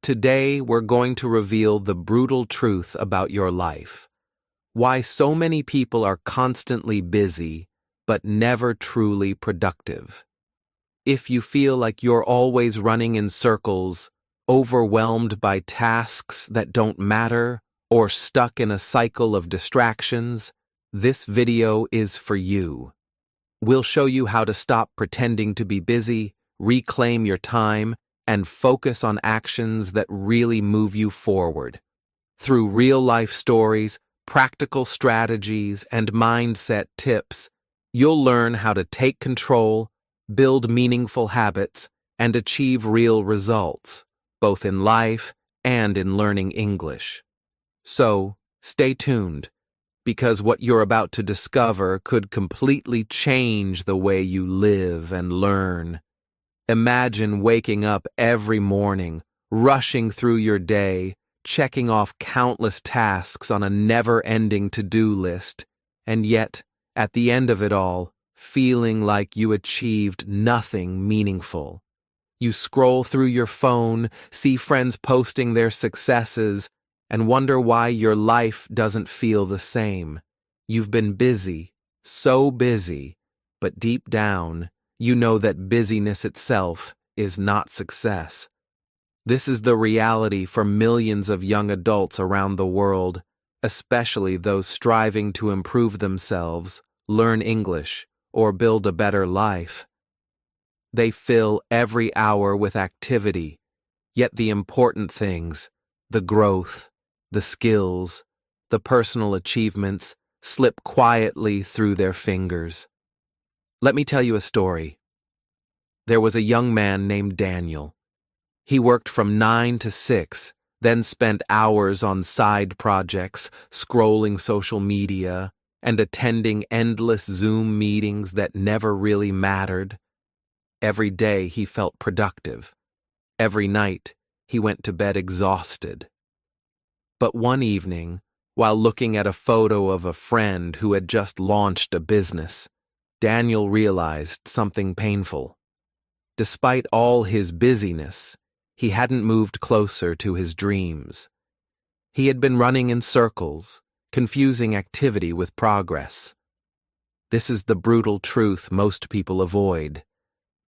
Today, we're going to reveal the brutal truth about your life. Why so many people are constantly busy, but never truly productive. If you feel like you're always running in circles, overwhelmed by tasks that don't matter, or stuck in a cycle of distractions, this video is for you. We'll show you how to stop pretending to be busy, reclaim your time, and focus on actions that really move you forward. Through real-life stories, practical strategies, and mindset tips, you'll learn how to take control, build meaningful habits, and achieve real results, both in life and in learning English. So, stay tuned, because what you're about to discover could completely change the way you live and learn. Imagine waking up every morning, rushing through your day, checking off countless tasks on a never-ending to-do list, and yet, at the end of it all, feeling like you achieved nothing meaningful. You scroll through your phone, see friends posting their successes, and wonder why your life doesn't feel the same. You've been busy, so busy, but deep down, you know that busyness itself is not success. This is the reality for millions of young adults around the world, especially those striving to improve themselves, learn English, or build a better life. They fill every hour with activity, yet the important things, the growth, the skills, the personal achievements, slip quietly through their fingers. Let me tell you a story. There was a young man named Daniel. He worked from 9 to 6, then spent hours on side projects, scrolling social media, and attending endless Zoom meetings that never really mattered. Every day he felt productive. Every night he went to bed exhausted. But one evening, while looking at a photo of a friend who had just launched a business, Daniel realized something painful. Despite all his busyness, he hadn't moved closer to his dreams. He had been running in circles, confusing activity with progress. This is the brutal truth most people avoid.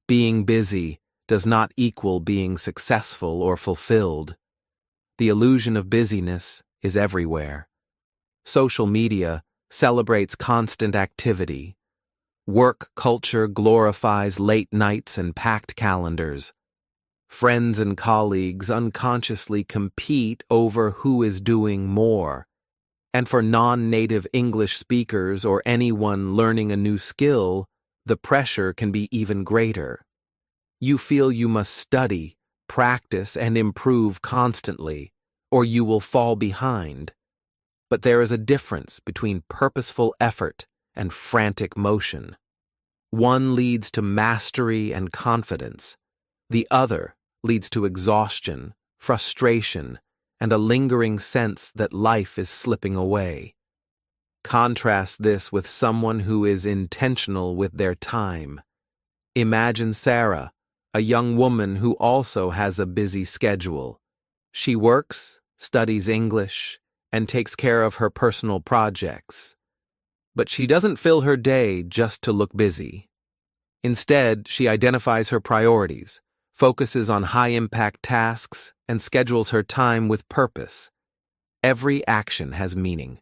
Being busy does not equal being successful or fulfilled. The illusion of busyness is everywhere. Social media celebrates constant activity. Work culture glorifies late nights and packed calendars. Friends and colleagues unconsciously compete over who is doing more. And for non-native English speakers or anyone learning a new skill, the pressure can be even greater. You feel you must study, practice, and improve constantly, or you will fall behind. But there is a difference between purposeful effort and frantic motion. One leads to mastery and confidence. The other leads to exhaustion, frustration, and a lingering sense that life is slipping away. Contrast this with someone who is intentional with their time. Imagine Sarah, a young woman who also has a busy schedule. She works, studies English, and takes care of her personal projects. But she doesn't fill her day just to look busy. Instead, she identifies her priorities, focuses on high-impact tasks, and schedules her time with purpose. Every action has meaning.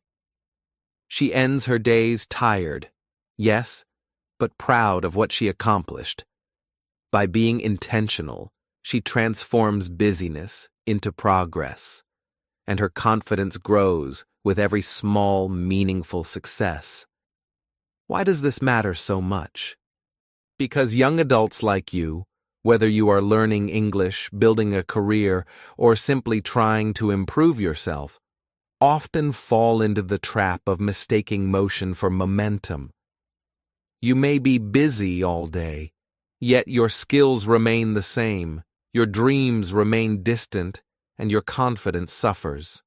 She ends her days tired, yes, but proud of what she accomplished. By being intentional, she transforms busyness into progress, and her confidence grows with every small, meaningful success. Why does this matter so much? Because young adults like you, whether you are learning English, building a career, or simply trying to improve yourself, often fall into the trap of mistaking motion for momentum. You may be busy all day, yet your skills remain the same, your dreams remain distant, and your confidence suffers.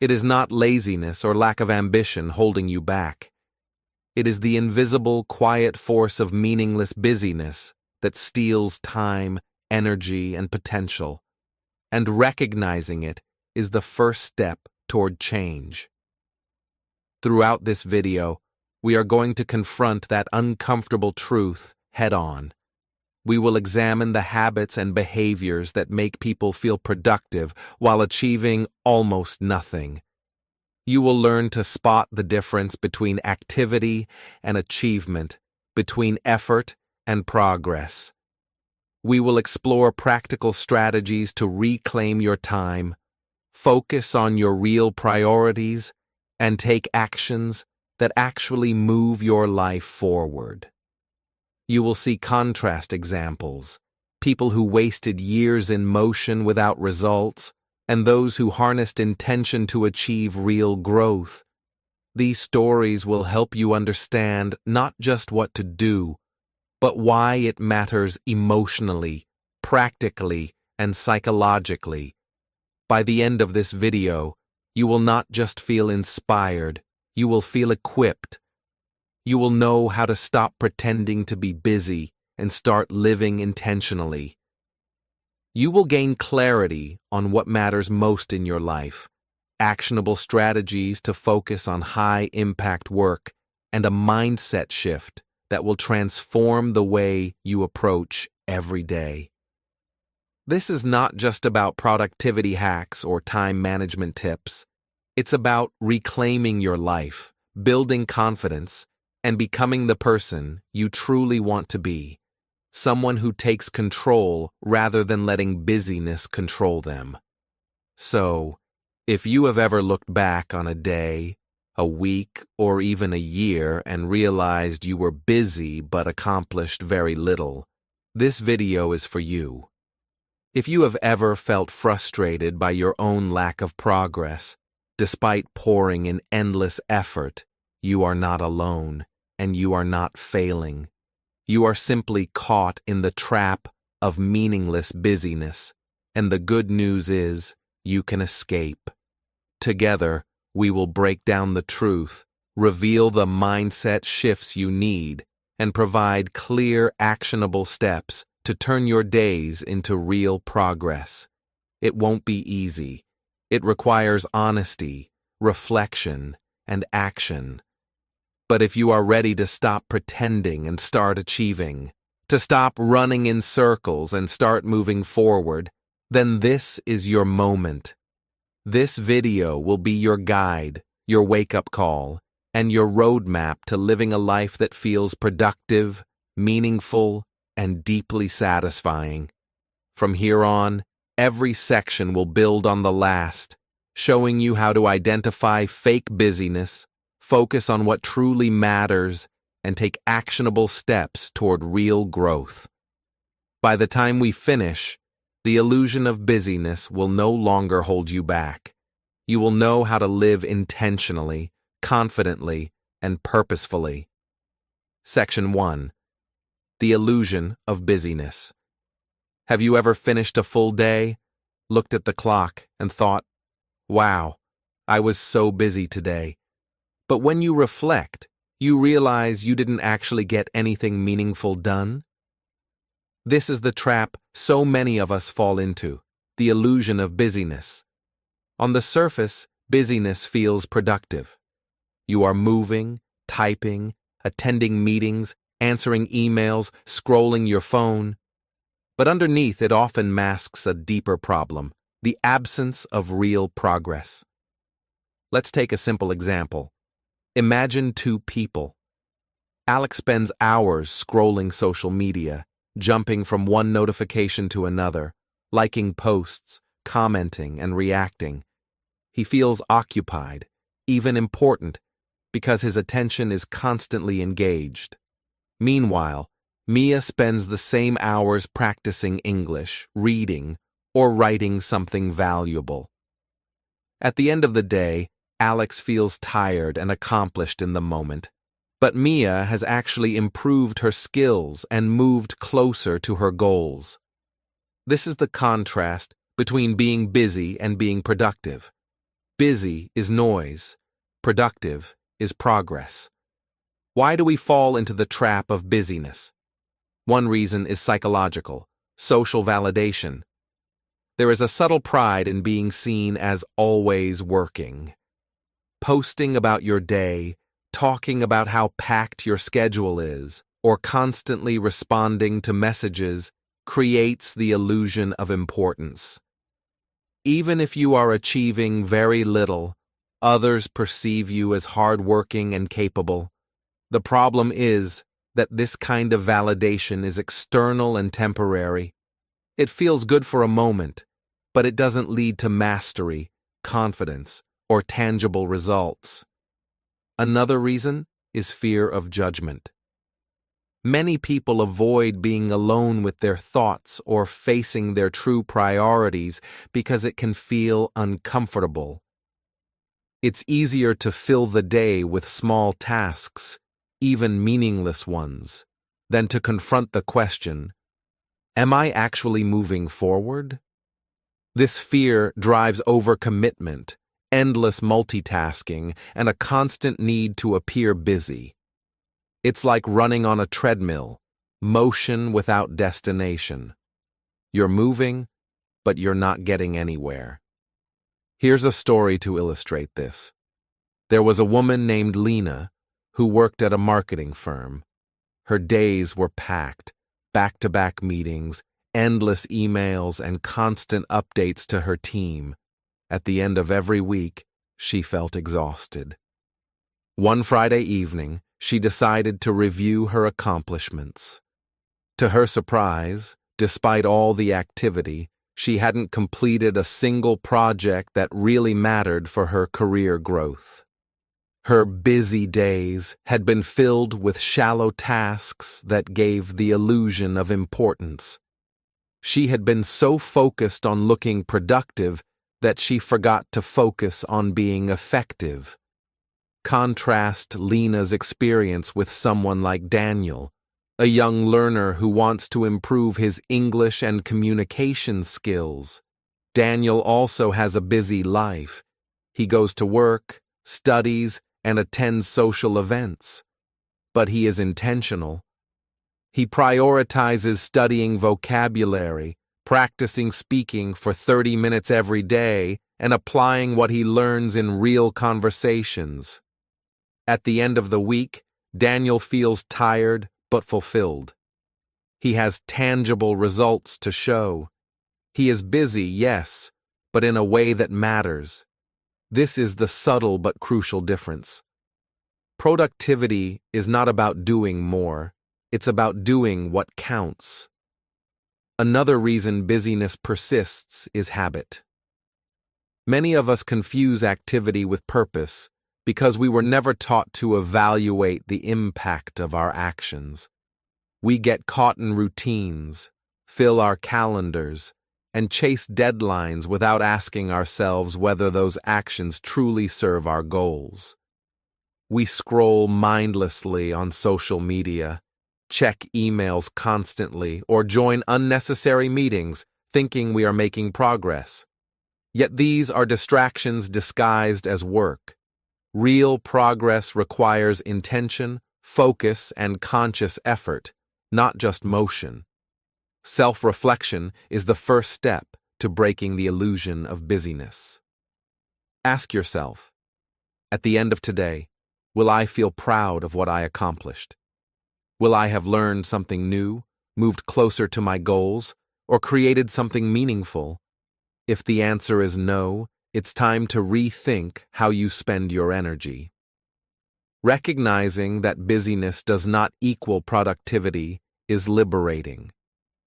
It is not laziness or lack of ambition holding you back. It is the invisible, quiet force of meaningless busyness that steals time, energy, and potential. and recognizing it is the first step toward change. Throughout this video, we are going to confront that uncomfortable truth head-on. We will examine the habits and behaviors that make people feel productive while achieving almost nothing. You will learn to spot the difference between activity and achievement, between effort and progress. We will explore practical strategies to reclaim your time, focus on your real priorities, and take actions that actually move your life forward. You will see contrast examples, people who wasted years in motion without results, and those who harnessed intention to achieve real growth. These stories will help you understand not just what to do, but why it matters emotionally, practically, and psychologically. By the end of this video, you will not just feel inspired, you will feel equipped. You will know how to stop pretending to be busy and start living intentionally. You will gain clarity on what matters most in your life, actionable strategies to focus on high-impact work, and a mindset shift that will transform the way you approach every day. This is not just about productivity hacks or time management tips. It's about reclaiming your life, building confidence, and becoming the person you truly want to be. Someone who takes control rather than letting busyness control them. So, if you have ever looked back on a day, a week, or even a year and realized you were busy but accomplished very little, this video is for you. If you have ever felt frustrated by your own lack of progress, despite pouring in endless effort, you are not alone, and you are not failing. You are simply caught in the trap of meaningless busyness, and the good news is you can escape. Together, we will break down the truth, reveal the mindset shifts you need, and provide clear, actionable steps to turn your days into real progress. It won't be easy. It requires honesty, reflection, and action. But if you are ready to stop pretending and start achieving, to stop running in circles and start moving forward, then this is your moment. This video will be your guide, your wake-up call, and your roadmap to living a life that feels productive, meaningful, and deeply satisfying. From here on, every section will build on the last, showing you how to identify fake busyness, focus on what truly matters, and take actionable steps toward real growth. By the time we finish, the illusion of busyness will no longer hold you back. You will know how to live intentionally, confidently, and purposefully. Section 1. The illusion of busyness. Have you ever finished a full day, looked at the clock, and thought, "Wow, I was so busy today." But when you reflect, you realize you didn't actually get anything meaningful done? This is the trap so many of us fall into, the illusion of busyness. On the surface, busyness feels productive. You are moving, typing, attending meetings, answering emails, scrolling your phone. But underneath it often masks a deeper problem, the absence of real progress. Let's take a simple example. Imagine two people. Alex spends hours scrolling social media, jumping from one notification to another, liking posts, commenting, and reacting. He feels occupied, even important, because his attention is constantly engaged. Meanwhile, Mia spends the same hours practicing English, reading, or writing something valuable. At the end of the day, Alex feels tired and accomplished in the moment, but Mia has actually improved her skills and moved closer to her goals. This is the contrast between being busy and being productive. Busy is noise, productive is progress. Why do we fall into the trap of busyness? One reason is psychological, social validation. There is a subtle pride in being seen as always working. Posting about your day, talking about how packed your schedule is, or constantly responding to messages creates the illusion of importance. Even if you are achieving very little, others perceive you as hardworking and capable. The problem is that this kind of validation is external and temporary. It feels good for a moment, but it doesn't lead to mastery, confidence, or tangible results. Another reason is fear of judgment. Many people avoid being alone with their thoughts or facing their true priorities because it can feel uncomfortable. It's easier to fill the day with small tasks, even meaningless ones, than to confront the question, am I actually moving forward? This fear drives overcommitment, endless multitasking, and a constant need to appear busy. It's like running on a treadmill, motion without destination. You're moving, but you're not getting anywhere. Here's a story to illustrate this. There was a woman named Lena who worked at a marketing firm. Her days were packed, back-to-back meetings, endless emails, and constant updates to her team. At the end of every week, she felt exhausted. One Friday evening, she decided to review her accomplishments. To her surprise, despite all the activity, she hadn't completed a single project that really mattered for her career growth. Her busy days had been filled with shallow tasks that gave the illusion of importance. She had been so focused on looking productive that she forgot to focus on being effective. Contrast Lena's experience with someone like Daniel, a young learner who wants to improve his English and communication skills. Daniel also has a busy life. He goes to work, studies, and attends social events. But he is intentional. He prioritizes studying vocabulary, practicing speaking for 30 minutes every day, and applying what he learns in real conversations. At the end of the week, Daniel feels tired but fulfilled. He has tangible results to show. He is busy, yes, but in a way that matters. This is the subtle but crucial difference. Productivity is not about doing more, it's about doing what counts. Another reason busyness persists is habit. Many of us confuse activity with purpose because we were never taught to evaluate the impact of our actions. We get caught in routines, fill our calendars, and chase deadlines without asking ourselves whether those actions truly serve our goals. We scroll mindlessly on social media, check emails constantly, or join unnecessary meetings thinking we are making progress. Yet these are distractions disguised as work. Real progress requires intention, focus, and conscious effort, not just motion. Self-reflection is the first step to breaking the illusion of busyness. Ask yourself, at the end of today, will I feel proud of what I accomplished? Will I have learned something new, moved closer to my goals, or created something meaningful? If the answer is no, it's time to rethink how you spend your energy. Recognizing that busyness does not equal productivity is liberating.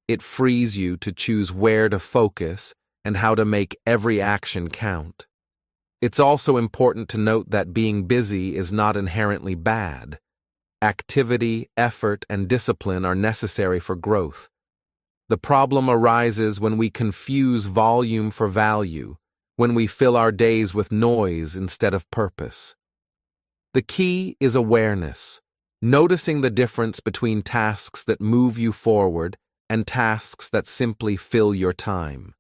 It frees you to choose where to focus and how to make every action count. It's also important to note that being busy is not inherently bad. Activity, effort, and discipline are necessary for growth. The problem arises when we confuse volume for value, when we fill our days with noise instead of purpose. The key is awareness, noticing the difference between tasks that move you forward and tasks that simply fill your time.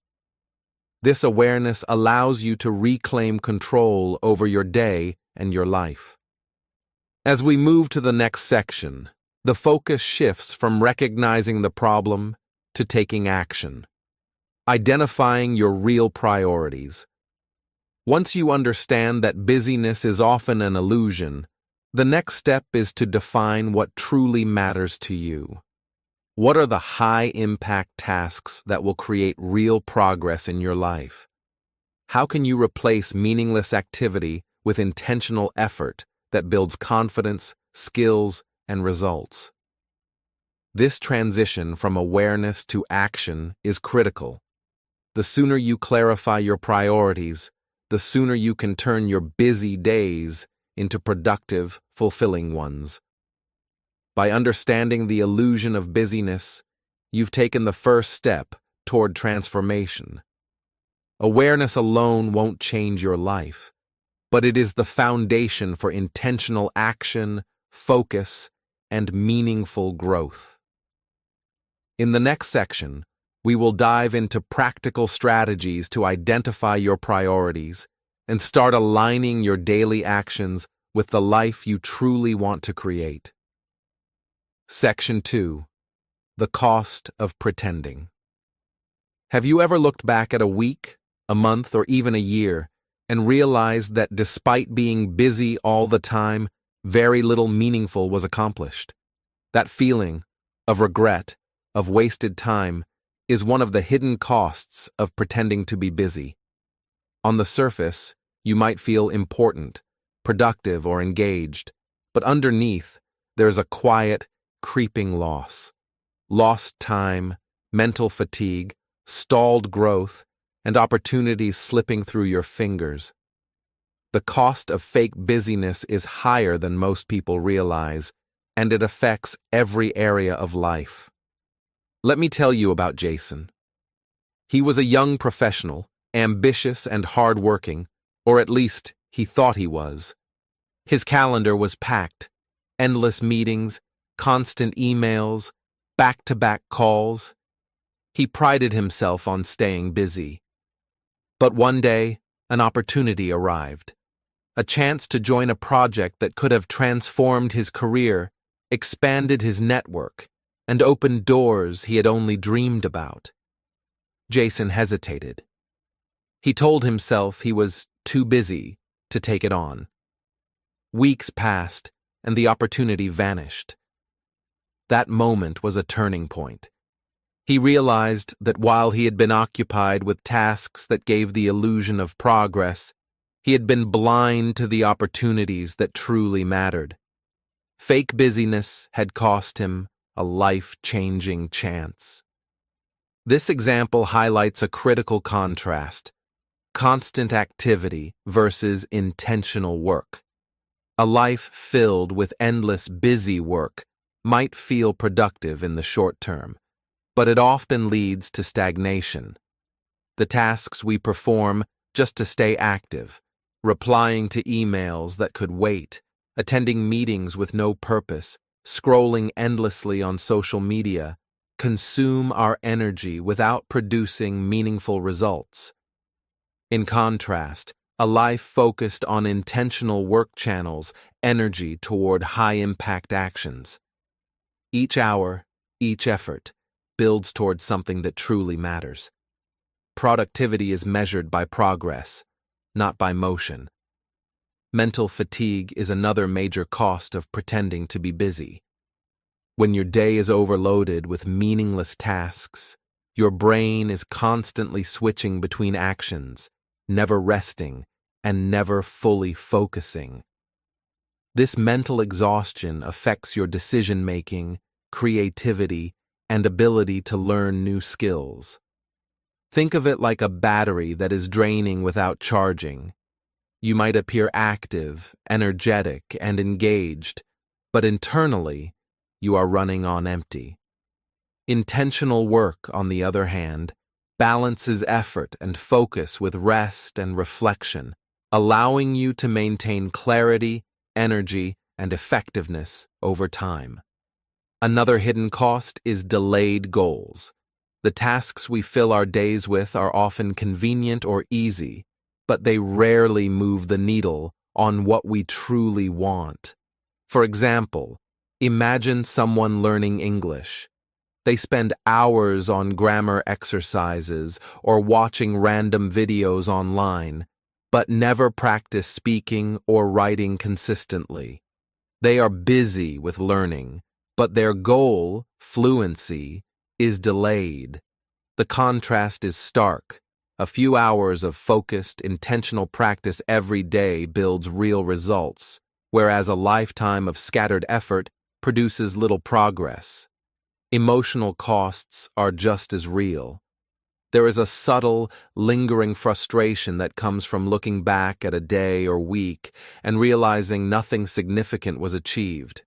This awareness allows you to reclaim control over your day and your life. As we move to the next section, the focus shifts from recognizing the problem to taking action. Identifying your real priorities. Once you understand that busyness is often an illusion, the next step is to define what truly matters to you. What are the high-impact tasks that will create real progress in your life? How can you replace meaningless activity with intentional effort that builds confidence, skills, and results? This transition from awareness to action is critical. The sooner you clarify your priorities, the sooner you can turn your busy days into productive, fulfilling ones. By understanding the illusion of busyness, you've taken the first step toward transformation. Awareness alone won't change your life, but it is the foundation for intentional action, focus, and meaningful growth. In the next section, we will dive into practical strategies to identify your priorities and start aligning your daily actions with the life you truly want to create. Section 2. The cost of pretending. Have you ever looked back at a week, a month, or even a year and realized that despite being busy all the time, very little meaningful was accomplished? That feeling of regret, of wasted time, is one of the hidden costs of pretending to be busy. On the surface, you might feel important, productive, or engaged, but underneath, there's a quiet, creeping loss. Lost time, mental fatigue, stalled growth, and opportunities slipping through your fingers. The cost of fake busyness is higher than most people realize, and it affects every area of life. Let me tell you about Jason. He was a young professional, ambitious and hardworking, or at least he thought he was. His calendar was packed, endless meetings, constant emails, back-to-back calls. He prided himself on staying busy. But one day, an opportunity arrived. A chance to join a project that could have transformed his career, expanded his network, and opened doors he had only dreamed about. Jason hesitated. He told himself he was too busy to take it on. Weeks passed, and the opportunity vanished. That moment was a turning point. He realized that while he had been occupied with tasks that gave the illusion of progress, he had been blind to the opportunities that truly mattered. Fake busyness had cost him a life-changing chance. This example highlights a critical contrast: constant activity versus intentional work. A life filled with endless busy work might feel productive in the short term, but it often leads to stagnation. The tasks we perform just to stay active, replying to emails that could wait, attending meetings with no purpose, scrolling endlessly on social media, consume our energy without producing meaningful results. In contrast, a life focused on intentional work channels energy toward high-impact actions. Each hour, each effort, builds towards something that truly matters. Productivity is measured by progress, not by motion. Mental fatigue is another major cost of pretending to be busy. When your day is overloaded with meaningless tasks, your brain is constantly switching between actions, never resting, and never fully focusing. This mental exhaustion affects your decision-making, creativity, and ability to learn new skills. Think of it like a battery that is draining without charging. You might appear active, energetic, and engaged, but internally, you are running on empty. Intentional work, on the other hand, balances effort and focus with rest and reflection, allowing you to maintain clarity, energy, and effectiveness over time. Another hidden cost is delayed goals. The tasks we fill our days with are often convenient or easy, but they rarely move the needle on what we truly want. For example, imagine someone learning English. They spend hours on grammar exercises or watching random videos online, but never practice speaking or writing consistently. They are busy with learning, but their goal, fluency, is delayed. The contrast is stark. A few hours of focused, intentional practice every day builds real results, whereas a lifetime of scattered effort produces little progress. Emotional costs are just as real. There is a subtle, lingering frustration that comes from looking back at a day or week and realizing nothing significant was achieved.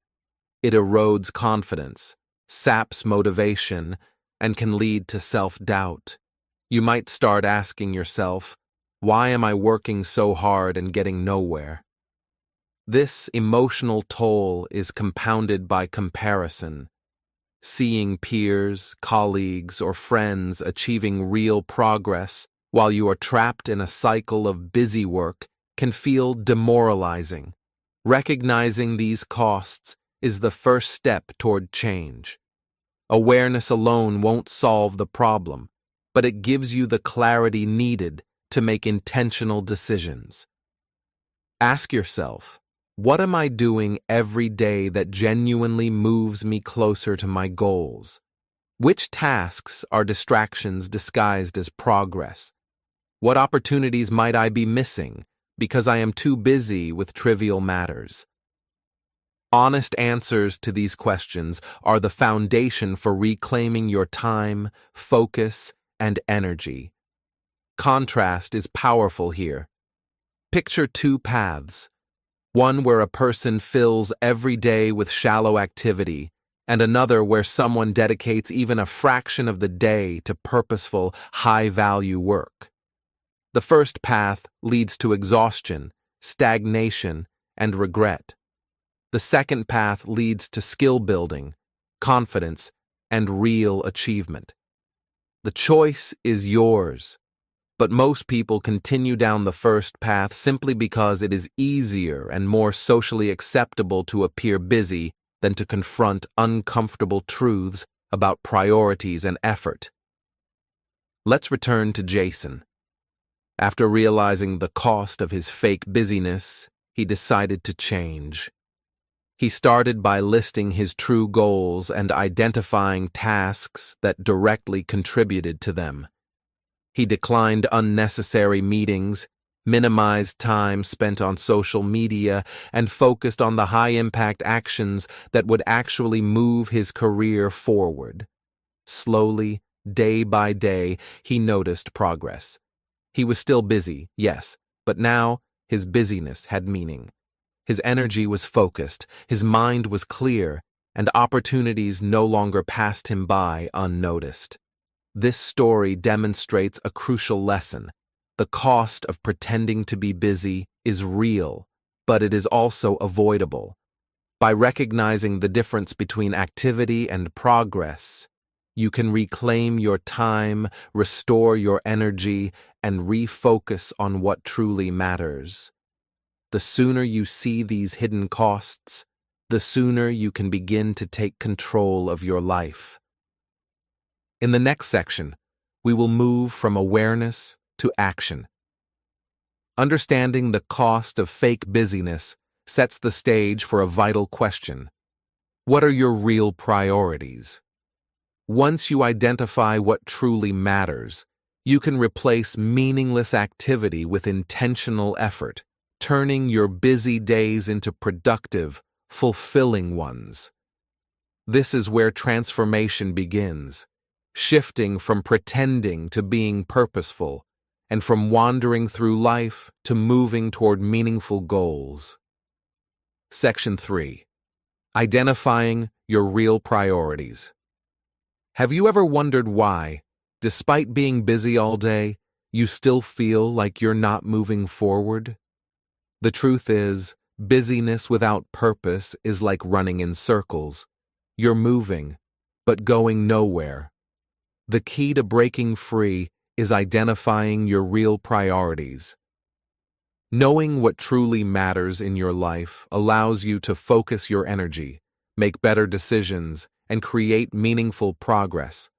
It erodes confidence, saps motivation, and can lead to self-doubt. You might start asking yourself, why am I working so hard and getting nowhere? This emotional toll is compounded by comparison. Seeing peers, colleagues, or friends achieving real progress while you are trapped in a cycle of busy work can feel demoralizing. Recognizing these costs is the first step toward change. Awareness alone won't solve the problem, but it gives you the clarity needed to make intentional decisions. Ask yourself, what am I doing every day that genuinely moves me closer to my goals? Which tasks are distractions disguised as progress? What opportunities might I be missing because I am too busy with trivial matters? Honest answers to these questions are the foundation for reclaiming your time, focus, and energy. Contrast is powerful here. Picture two paths. One where a person fills every day with shallow activity, and another where someone dedicates even a fraction of the day to purposeful, high-value work. The first path leads to exhaustion, stagnation, and regret. The second path leads to skill building, confidence, and real achievement. The choice is yours. But most people continue down the first path simply because it is easier and more socially acceptable to appear busy than to confront uncomfortable truths about priorities and effort. Let's return to Jason. After realizing the cost of his fake busyness, he decided to change. He started by listing his true goals and identifying tasks that directly contributed to them. He declined unnecessary meetings, minimized time spent on social media, and focused on the high-impact actions that would actually move his career forward. Slowly, day by day, he noticed progress. He was still busy, yes, but now his busyness had meaning. His energy was focused, his mind was clear, and opportunities no longer passed him by unnoticed. This story demonstrates a crucial lesson. The cost of pretending to be busy is real, but it is also avoidable. By recognizing the difference between activity and progress, you can reclaim your time, restore your energy, and refocus on what truly matters. The sooner you see these hidden costs, the sooner you can begin to take control of your life. In the next section, we will move from awareness to action. Understanding the cost of fake busyness sets the stage for a vital question. What are your real priorities? Once you identify what truly matters, you can replace meaningless activity with intentional effort, turning your busy days into productive, fulfilling ones. This is where transformation begins. Shifting from pretending to being purposeful, and from wandering through life to moving toward meaningful goals. Section 3. Identifying your real priorities. Have you ever wondered why, despite being busy all day, you still feel like you're not moving forward? The truth is, busyness without purpose is like running in circles. You're moving, but going nowhere. The key to breaking free is identifying your real priorities. Knowing what truly matters in your life allows you to focus your energy, make better decisions, and create meaningful progress.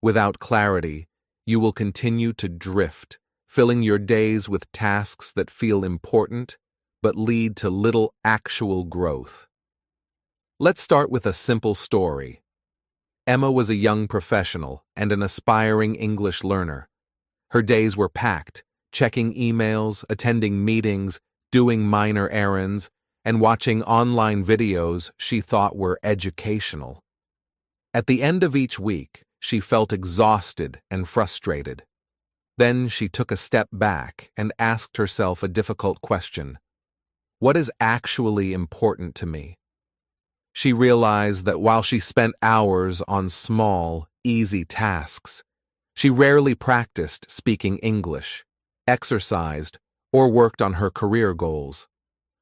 Without clarity, you will continue to drift, filling your days with tasks that feel important but lead to little actual growth. Let's start with a simple story. Emma was a young professional and an aspiring English learner. Her days were packed, checking emails, attending meetings, doing minor errands, and watching online videos she thought were educational. At the end of each week, she felt exhausted and frustrated. Then she took a step back and asked herself a difficult question. What is actually important to me? She realized that while she spent hours on small, easy tasks, she rarely practiced speaking English, exercised, or worked on her career goals.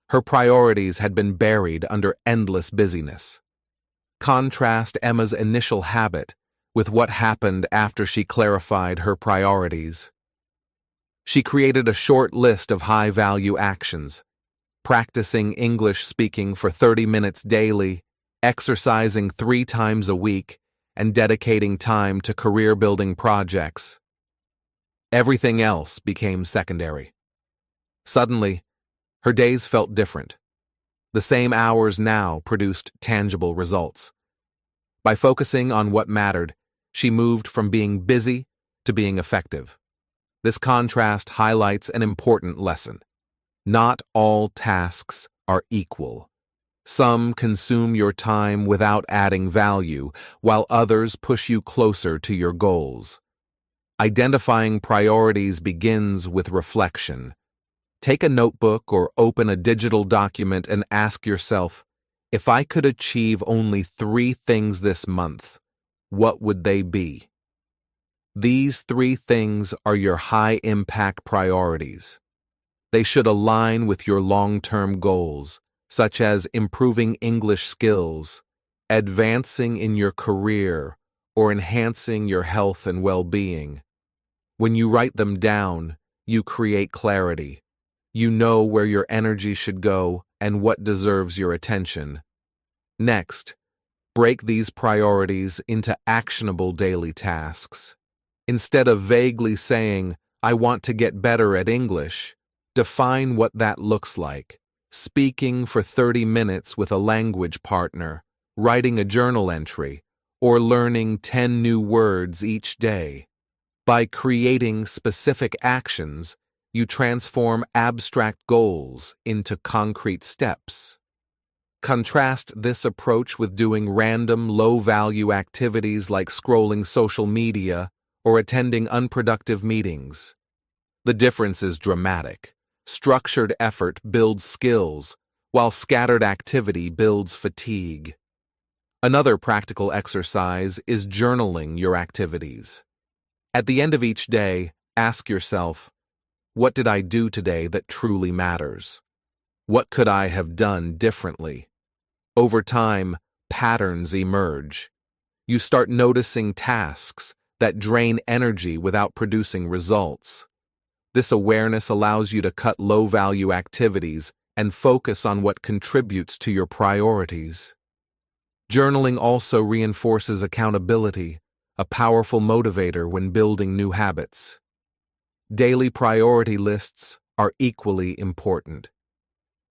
Her priorities had been buried under endless busyness. Contrast Emma's initial habit with what happened after she clarified her priorities. She created a short list of high-value actions: practicing English speaking for 30 minutes daily, exercising 3 times a week, and dedicating time to career-building projects. Everything else became secondary. Suddenly, her days felt different. The same hours now produced tangible results. By focusing on what mattered, she moved from being busy to being effective. This contrast highlights an important lesson. Not all tasks are equal. Some consume your time without adding value, while others push you closer to your goals. Identifying priorities begins with reflection. Take a notebook or open a digital document and ask yourself, if I could achieve only 3 things this month, what would they be? These 3 things are your high-impact priorities. They should align with your long-term goals, such as improving English skills, advancing in your career, or enhancing your health and well-being. When you write them down, you create clarity. You know where your energy should go and what deserves your attention. Next, break these priorities into actionable daily tasks. Instead of vaguely saying, "I want to get better at English," define what that looks like. Speaking for 30 minutes with a language partner, writing a journal entry, or learning 10 new words each day. By creating specific actions, you transform abstract goals into concrete steps. Contrast this approach with doing random, low-value activities like scrolling social media or attending unproductive meetings. The difference is dramatic. Structured effort builds skills, while scattered activity builds fatigue. Another practical exercise is journaling your activities. At the end of each day, ask yourself, what did I do today that truly matters? What could I have done differently? Over time, patterns emerge. You start noticing tasks that drain energy without producing results. This awareness allows you to cut low-value activities and focus on what contributes to your priorities. Journaling also reinforces accountability, a powerful motivator when building new habits. Daily priority lists are equally important.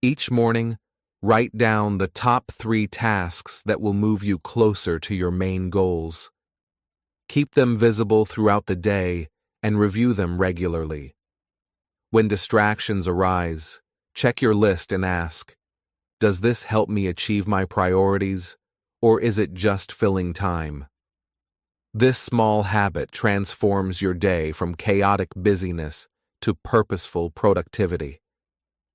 Each morning, write down the top 3 tasks that will move you closer to your main goals. Keep them visible throughout the day and review them regularly. When distractions arise, check your list and ask, does this help me achieve my priorities, or is it just filling time? This small habit transforms your day from chaotic busyness to purposeful productivity.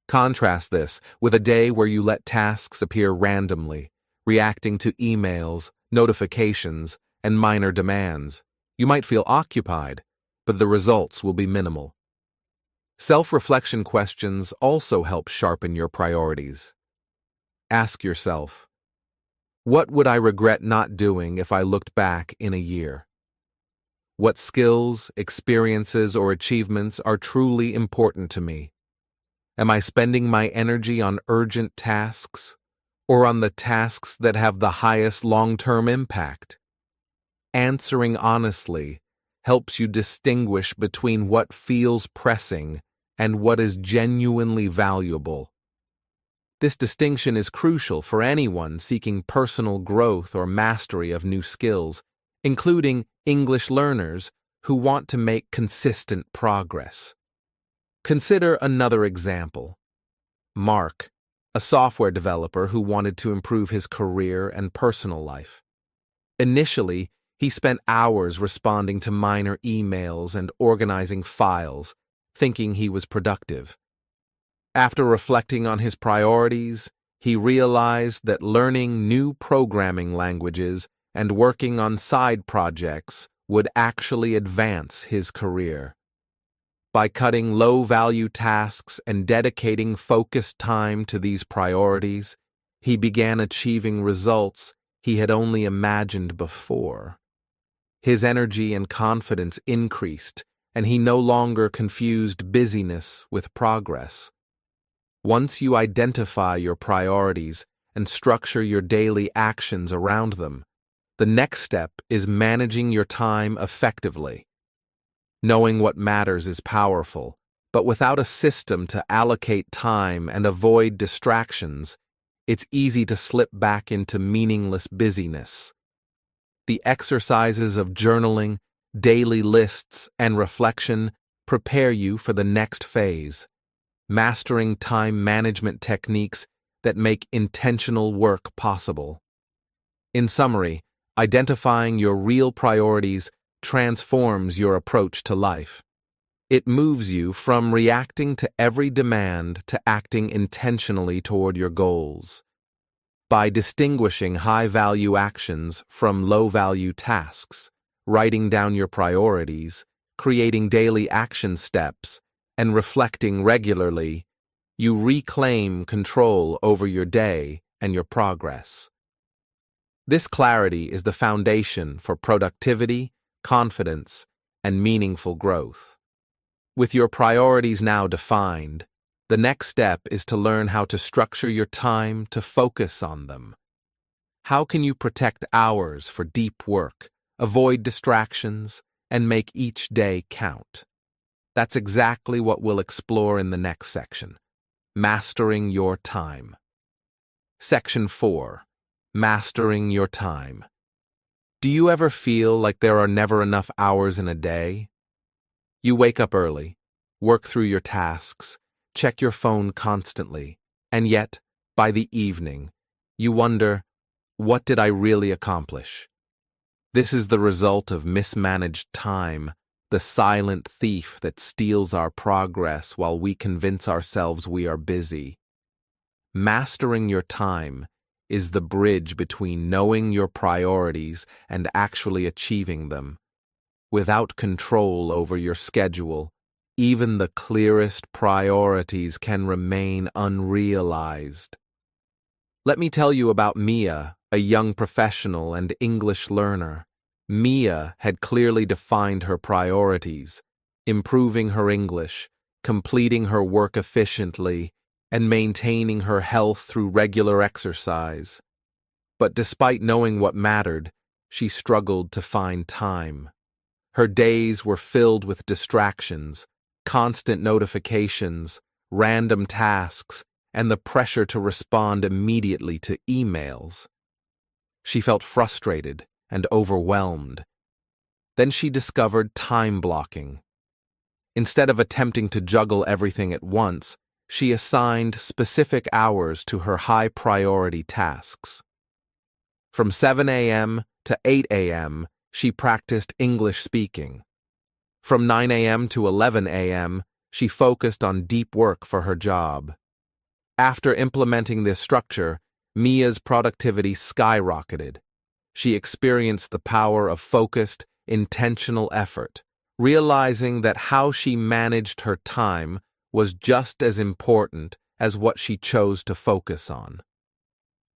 Contrast this with a day where you let tasks appear randomly, reacting to emails, notifications, and minor demands. You might feel occupied, but the results will be minimal. Self-reflection questions also help sharpen your priorities. Ask yourself, what would I regret not doing if I looked back in a year? What skills, experiences, or achievements are truly important to me? Am I spending my energy on urgent tasks or on the tasks that have the highest long-term impact? Answering honestly helps you distinguish between what feels pressing and what is genuinely valuable. This distinction is crucial for anyone seeking personal growth or mastery of new skills, including English learners who want to make consistent progress. Consider another example. Mark, a software developer who wanted to improve his career and personal life. Initially, he spent hours responding to minor emails and organizing files, thinking he was productive. After reflecting on his priorities, he realized that learning new programming languages and working on side projects would actually advance his career. By cutting low-value tasks and dedicating focused time to these priorities, he began achieving results he had only imagined before. His energy and confidence increased, and he no longer confused busyness with progress. Once you identify your priorities and structure your daily actions around them, the next step is managing your time effectively. Knowing what matters is powerful, but without a system to allocate time and avoid distractions, it's easy to slip back into meaningless busyness. The exercises of journaling, daily lists, and reflection prepare you for the next phase, mastering time management techniques that make intentional work possible. In summary, identifying your real priorities transforms your approach to life. It moves you from reacting to every demand to acting intentionally toward your goals. By distinguishing high-value actions from low-value tasks, writing down your priorities, creating daily action steps, and reflecting regularly, you reclaim control over your day and your progress. This clarity is the foundation for productivity, confidence, and meaningful growth. With your priorities now defined, the next step is to learn how to structure your time to focus on them. How can you protect hours for deep work, avoid distractions, and make each day count? That's exactly what we'll explore in the next section, Mastering Your Time. Section 4. Mastering Your Time. Do you ever feel like there are never enough hours in a day? You wake up early, work through your tasks, check your phone constantly, and yet, by the evening, you wonder, what did I really accomplish? This is the result of mismanaged time, the silent thief that steals our progress while we convince ourselves we are busy. Mastering your time is the bridge between knowing your priorities and actually achieving them. Without control over your schedule, even the clearest priorities can remain unrealized. Let me tell you about Mia, a young professional and English learner. Mia had clearly defined her priorities, improving her English, completing her work efficiently, and maintaining her health through regular exercise. But despite knowing what mattered, she struggled to find time. Her days were filled with distractions, constant notifications, random tasks, and the pressure to respond immediately to emails. She felt frustrated and overwhelmed. Then she discovered time blocking. Instead of attempting to juggle everything at once, she assigned specific hours to her high-priority tasks. From 7 a.m. to 8 a.m., she practiced English speaking. From 9 a.m. to 11 a.m., she focused on deep work for her job. After implementing this structure, Mia's productivity skyrocketed. She experienced the power of focused, intentional effort, realizing that how she managed her time was just as important as what she chose to focus on.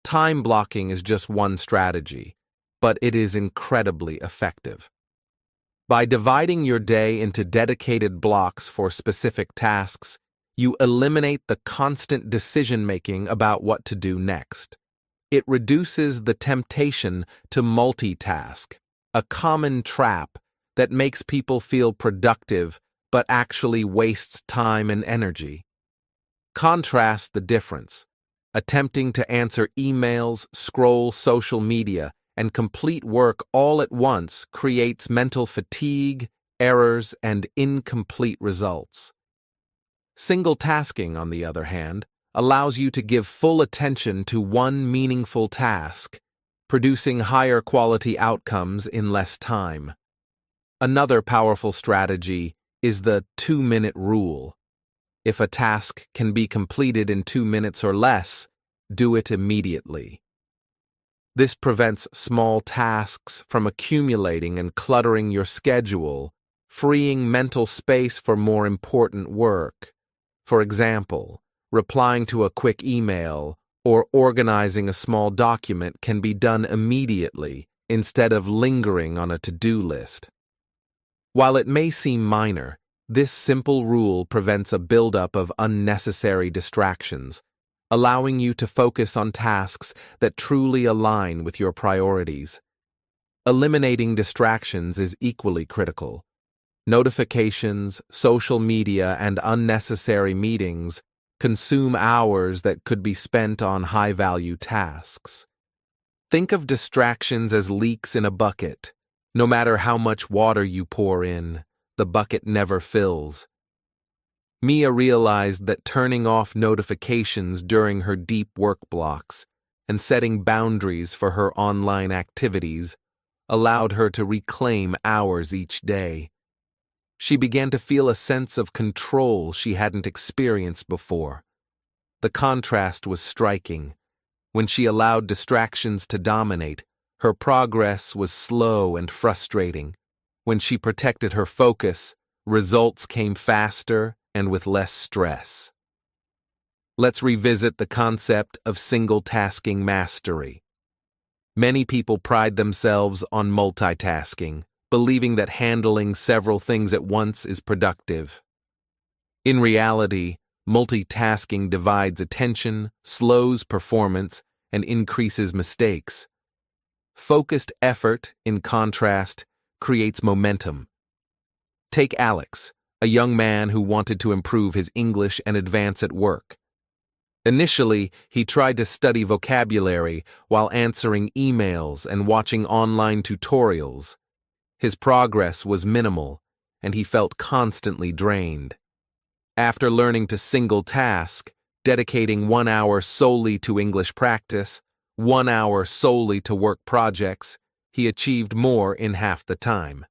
Time blocking is just one strategy, but it is incredibly effective. By dividing your day into dedicated blocks for specific tasks, you eliminate the constant decision-making about what to do next. It reduces the temptation to multitask, a common trap that makes people feel productive but actually wastes time and energy. Contrast the difference. Attempting to answer emails, scroll social media, and complete work all at once creates mental fatigue, errors, and incomplete results. Single tasking, on the other hand, allows you to give full attention to one meaningful task, producing higher quality outcomes in less time. Another powerful strategy is the 2-minute rule. If a task can be completed in 2 minutes or less, do it immediately. This prevents small tasks from accumulating and cluttering your schedule, freeing mental space for more important work. For example, replying to a quick email or organizing a small document can be done immediately instead of lingering on a to-do list. While it may seem minor, this simple rule prevents a buildup of unnecessary distractions, allowing you to focus on tasks that truly align with your priorities. Eliminating distractions is equally critical. Notifications, social media, and unnecessary meetings consume hours that could be spent on high-value tasks. Think of distractions as leaks in a bucket. No matter how much water you pour in, the bucket never fills. Mia realized that turning off notifications during her deep work blocks and setting boundaries for her online activities allowed her to reclaim hours each day. She began to feel a sense of control she hadn't experienced before. The contrast was striking. When she allowed distractions to dominate, her progress was slow and frustrating. When she protected her focus, results came faster and with less stress. Let's revisit the concept of single-tasking mastery. Many people pride themselves on multitasking, believing that handling several things at once is productive. In reality, multitasking divides attention, slows performance, and increases mistakes. Focused effort, in contrast, creates momentum. Take Alex, a young man who wanted to improve his English and advance at work. Initially, he tried to study vocabulary while answering emails and watching online tutorials. His progress was minimal, and he felt constantly drained. After learning to single task, dedicating 1 hour solely to English practice, 1 hour solely to work projects, he achieved more in half the time.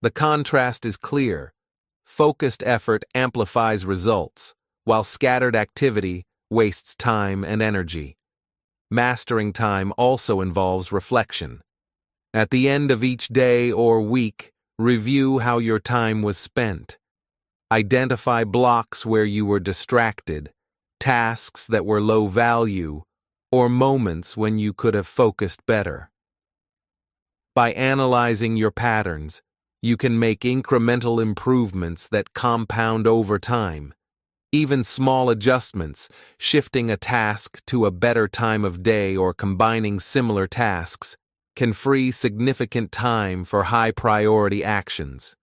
The contrast is clear. Focused effort amplifies results, while scattered activity wastes time and energy. Mastering time also involves reflection. At the end of each day or week, review how your time was spent. Identify blocks where you were distracted, tasks that were low value, or moments when you could have focused better. By analyzing your patterns, you can make incremental improvements that compound over time. Even small adjustments, shifting a task to a better time of day or combining similar tasks, can free significant time for high-priority actions.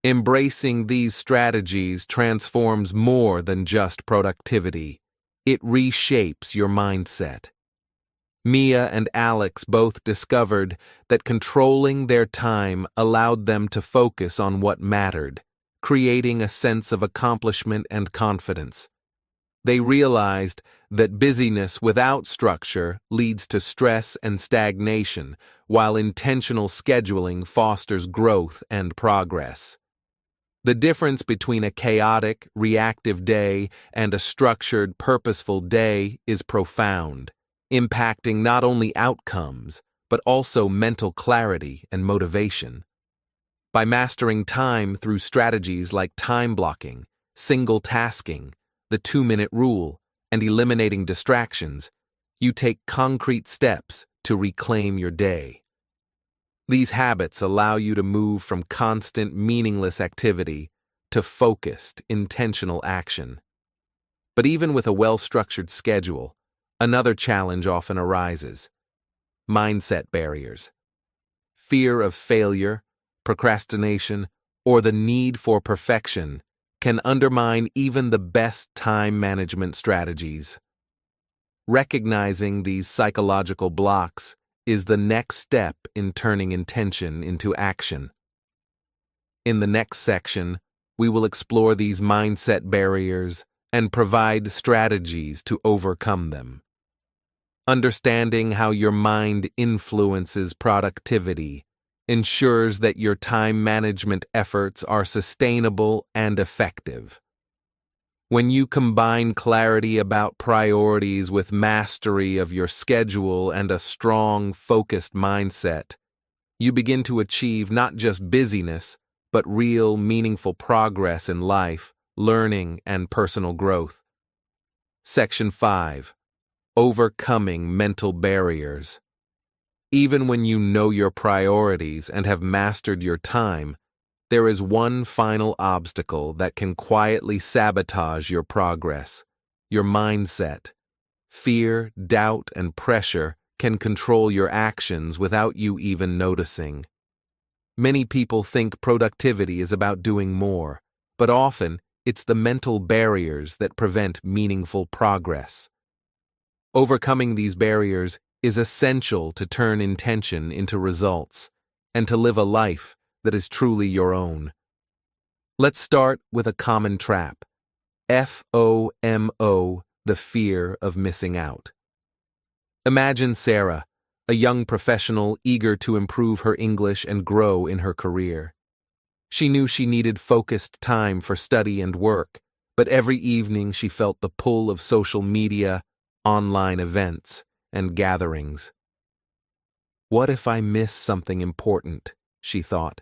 Embracing these strategies transforms more than just productivity. It reshapes your mindset. Mia and Alex both discovered that controlling their time allowed them to focus on what mattered, creating a sense of accomplishment and confidence. They realized that busyness without structure leads to stress and stagnation, while intentional scheduling fosters growth and progress. The difference between a chaotic, reactive day and a structured, purposeful day is profound, impacting not only outcomes, but also mental clarity and motivation. By mastering time through strategies like time blocking, single tasking, the 2-minute rule, and eliminating distractions, you take concrete steps to reclaim your day. These habits allow you to move from constant, meaningless activity to focused, intentional action. But even with a well-structured schedule, Another challenge often arises: mindset barriers. Fear of failure, procrastination, or the need for perfection can undermine even the best time management strategies. Recognizing these psychological blocks is the next step in turning intention into action. In the next section, we will explore these mindset barriers and provide strategies to overcome them. Understanding how your mind influences productivity ensures that your time management efforts are sustainable and effective. When you combine clarity about priorities with mastery of your schedule and a strong, focused mindset, you begin to achieve not just busyness, but real, meaningful progress in life, learning, and personal growth. Section 5. Overcoming mental barriers. Even when you know your priorities and have mastered your time, there is one final obstacle that can quietly sabotage your progress: your mindset. Fear, doubt, and pressure can control your actions without you even noticing. Many people think productivity is about doing more, but often it's the mental barriers that prevent meaningful progress. Overcoming these barriers is essential to turn intention into results and to live a life that is truly your own. Let's start with a common trap: FOMO, the fear of missing out. Imagine Sarah, a young professional eager to improve her English and grow in her career. She knew she needed focused time for study and work, but every evening she felt the pull of social media, online events, and gatherings. What if I miss something important? She thought.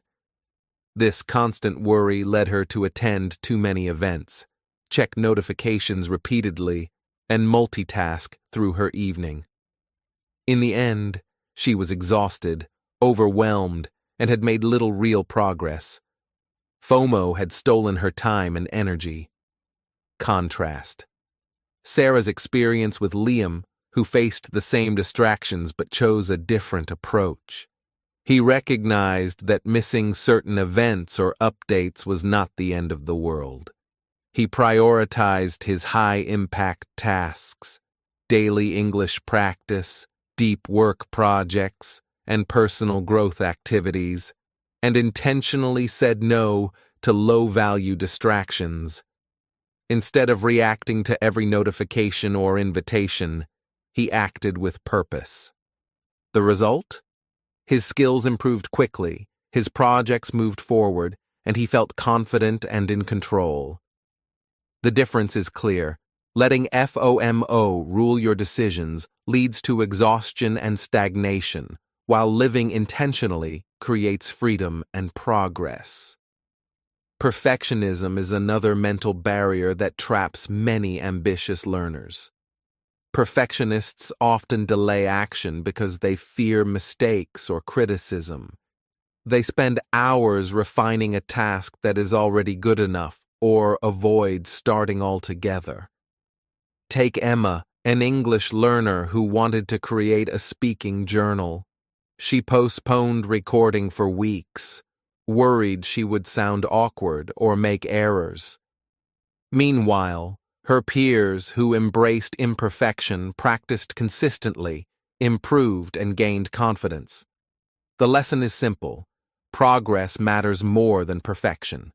This constant worry led her to attend too many events, check notifications repeatedly, and multitask through her evening. In the end, she was exhausted, overwhelmed, and had made little real progress. FOMO had stolen her time and energy. Contrast. Sarah's experience with Liam, who faced the same distractions but chose a different approach. He recognized that missing certain events or updates was not the end of the world. He prioritized his high-impact tasks: daily English practice, deep work projects, and personal growth activities, and intentionally said no to low-value distractions. Instead of reacting to every notification or invitation, he acted with purpose. The result? His skills improved quickly, his projects moved forward, and he felt confident and in control. The difference is clear. Letting FOMO rule your decisions leads to exhaustion and stagnation, while living intentionally creates freedom and progress. Perfectionism is another mental barrier that traps many ambitious learners. Perfectionists often delay action because they fear mistakes or criticism. They spend hours refining a task that is already good enough or avoid starting altogether. Take Emma, an English learner who wanted to create a speaking journal. She postponed recording for weeks, worried she would sound awkward or make errors. Meanwhile, her peers who embraced imperfection practiced consistently, improved, and gained confidence. The lesson is simple: progress matters more than perfection.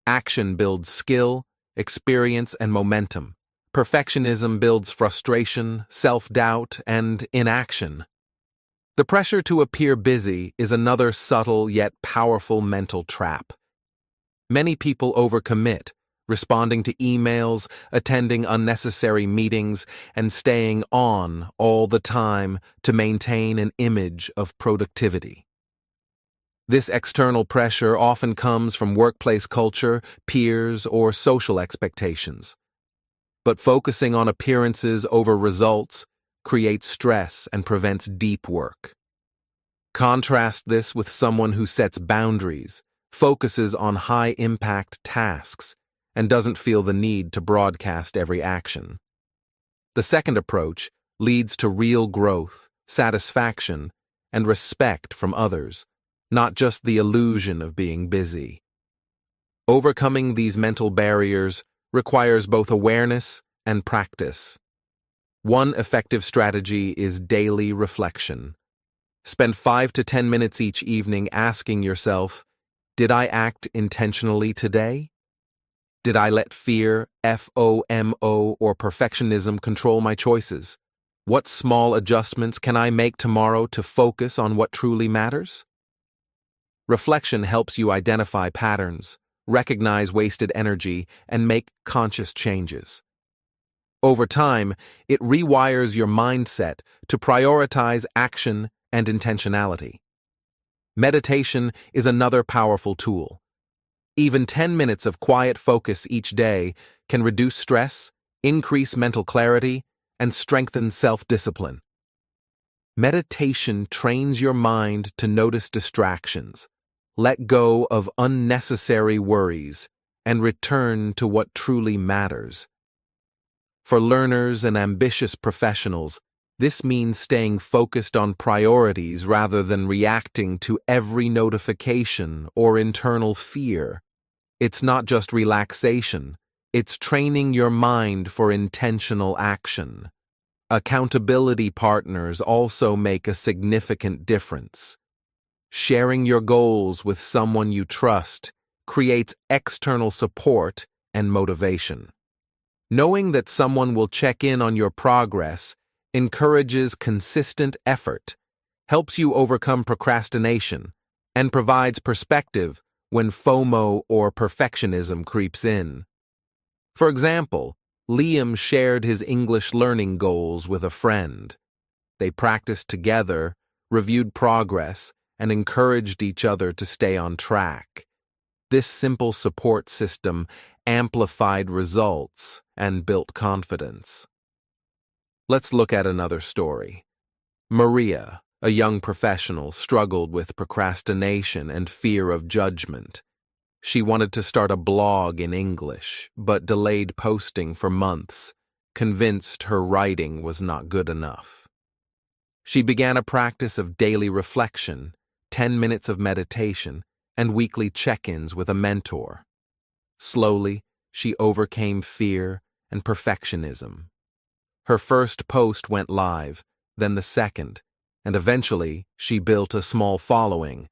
Action builds skill, experience, and momentum. Perfectionism builds frustration, self-doubt, and inaction. The pressure to appear busy is another subtle yet powerful mental trap. Many people overcommit, responding to emails, attending unnecessary meetings, and staying on all the time to maintain an image of productivity. This external pressure often comes from workplace culture, peers, or social expectations. But focusing on appearances over results creates stress and prevents deep work. Contrast this with someone who sets boundaries, focuses on high-impact tasks, and doesn't feel the need to broadcast every action. The second approach, leads to real growth, satisfaction, and respect from others, not just the illusion of being busy. Overcoming these mental barriers requires both awareness and practice. One effective strategy is daily reflection. Spend 5 to 10 minutes each evening asking yourself, did I act intentionally today? Did I let fear, FOMO, or perfectionism control my choices? What small adjustments can I make tomorrow to focus on what truly matters? Reflection helps you identify patterns, recognize wasted energy, and make conscious changes. Over time, it rewires your mindset to prioritize action and intentionality. Meditation is another powerful tool. Even 10 minutes of quiet focus each day can reduce stress, increase mental clarity, and strengthen self-discipline. Meditation trains your mind to notice distractions, let go of unnecessary worries, and return to what truly matters. For learners and ambitious professionals, this means staying focused on priorities rather than reacting to every notification or internal fear. It's not just relaxation, it's training your mind for intentional action. Accountability partners also make a significant difference. Sharing your goals with someone you trust creates external support and motivation. Knowing that someone will check in on your progress encourages consistent effort, helps you overcome procrastination, and provides perspective when FOMO or perfectionism creeps in. For example, Liam shared his English learning goals with a friend. They practiced together, reviewed progress, and encouraged each other to stay on track. This simple support system amplified results and built confidence. Let's look at another story. Maria, a young professional, struggled with procrastination and fear of judgment. She wanted to start a blog in English, but delayed posting for months, convinced her writing was not good enough. She began a practice of daily reflection, 10 minutes of meditation, and weekly check-ins with a mentor. Slowly, she overcame fear and perfectionism. Her first post went live, then the second, and eventually she built a small following.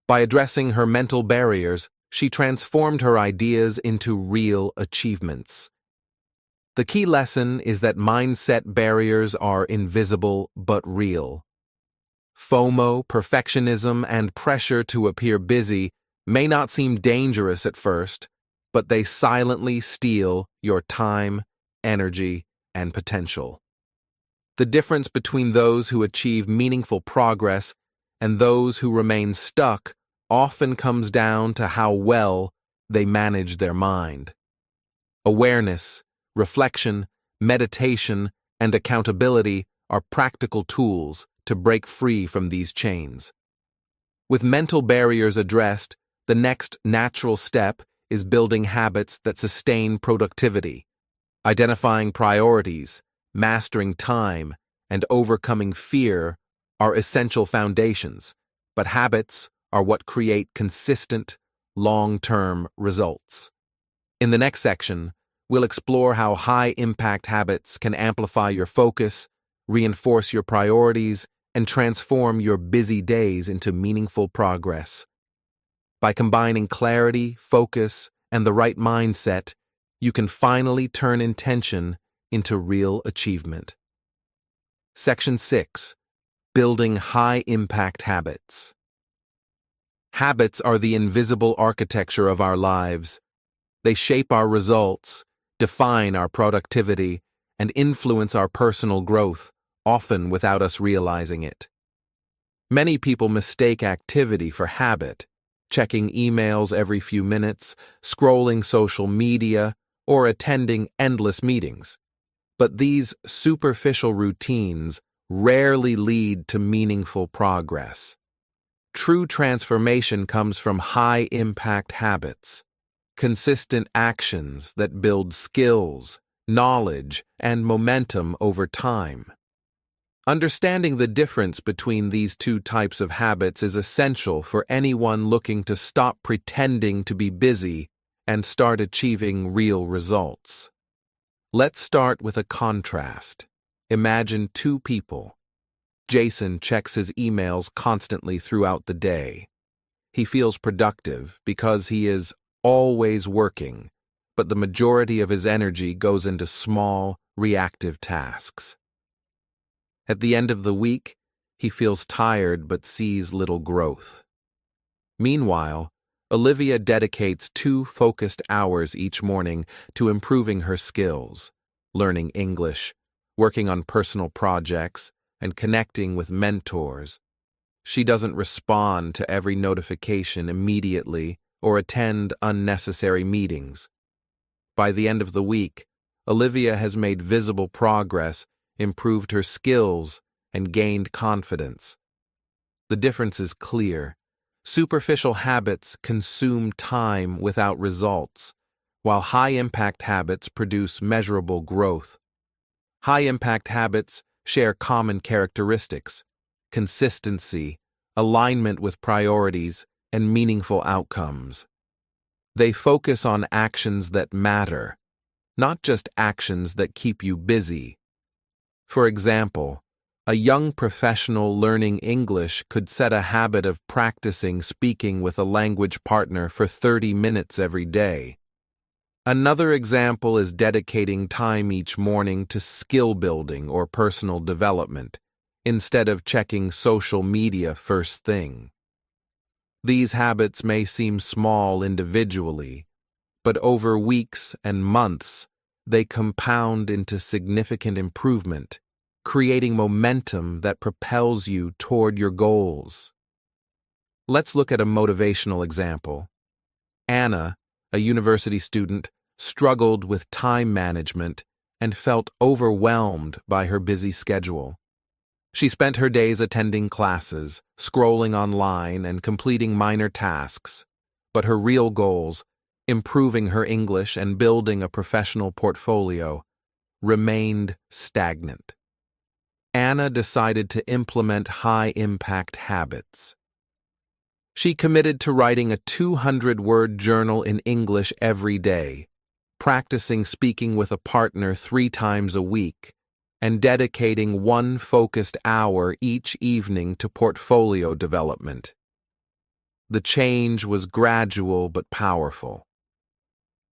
By addressing her mental barriers, she transformed her ideas into real achievements. The key lesson is that mindset barriers are invisible but real. FOMO, perfectionism, and pressure to appear busy may not seem dangerous at first, but they silently steal your time, energy, and potential. The difference between those who achieve meaningful progress and those who remain stuck often comes down to how well they manage their mind. Awareness, reflection, meditation, and accountability are practical tools to break free from these chains. With mental barriers addressed, the next natural step is building habits that sustain productivity. Identifying priorities, mastering time, and overcoming fear are essential foundations, but habits are what create consistent, long-term results. In the next section, we'll explore how high-impact habits can amplify your focus, reinforce your priorities, and transform your busy days into meaningful progress. By combining clarity, focus, and the right mindset, you can finally turn intention into real achievement. Section 6. Building high-impact habits. Habits are the invisible architecture of our lives. They shape our results, define our productivity, and influence our personal growth, often without us realizing it. Many people mistake activity for habit, checking emails every few minutes, scrolling social media, or attending endless meetings. But these superficial routines rarely lead to meaningful progress. True transformation comes from high-impact habits, consistent actions that build skills, knowledge, and momentum over time. Understanding the difference between these two types of habits is essential for anyone looking to stop pretending to be busy and start achieving real results. Let's start with a contrast. Imagine two people. Jason checks his emails constantly throughout the day. He feels productive because he is always working, but the majority of his energy goes into small, reactive tasks. At the end of the week, he feels tired but sees little growth. Meanwhile, Olivia dedicates 2 focused hours each morning to improving her skills, learning English, working on personal projects, and connecting with mentors. She doesn't respond to every notification immediately or attend unnecessary meetings. By the end of the week, Olivia has made visible progress, improved her skills, and gained confidence. The difference is clear. Superficial habits consume time without results, while high-impact habits produce measurable growth. High-impact habits share common characteristics: consistency, alignment with priorities, and meaningful outcomes. They focus on actions that matter, not just actions that keep you busy. For example, a young professional learning English could set a habit of practicing speaking with a language partner for 30 minutes every day. Another example is dedicating time each morning to skill building or personal development, instead of checking social media first thing. These habits may seem small individually, but over weeks and months, they compound into significant improvement, creating momentum that propels you toward your goals. Let's look at a motivational example. Anna, a university student, struggled with time management and felt overwhelmed by her busy schedule. She spent her days attending classes, scrolling online, and completing minor tasks, but her real goals, improving her English and building a professional portfolio, remained stagnant. Anna decided to implement high-impact habits. She committed to writing a 200-word journal in English every day, practicing speaking with a partner 3 times a week, and dedicating 1 focused hour each evening to portfolio development. The change was gradual but powerful.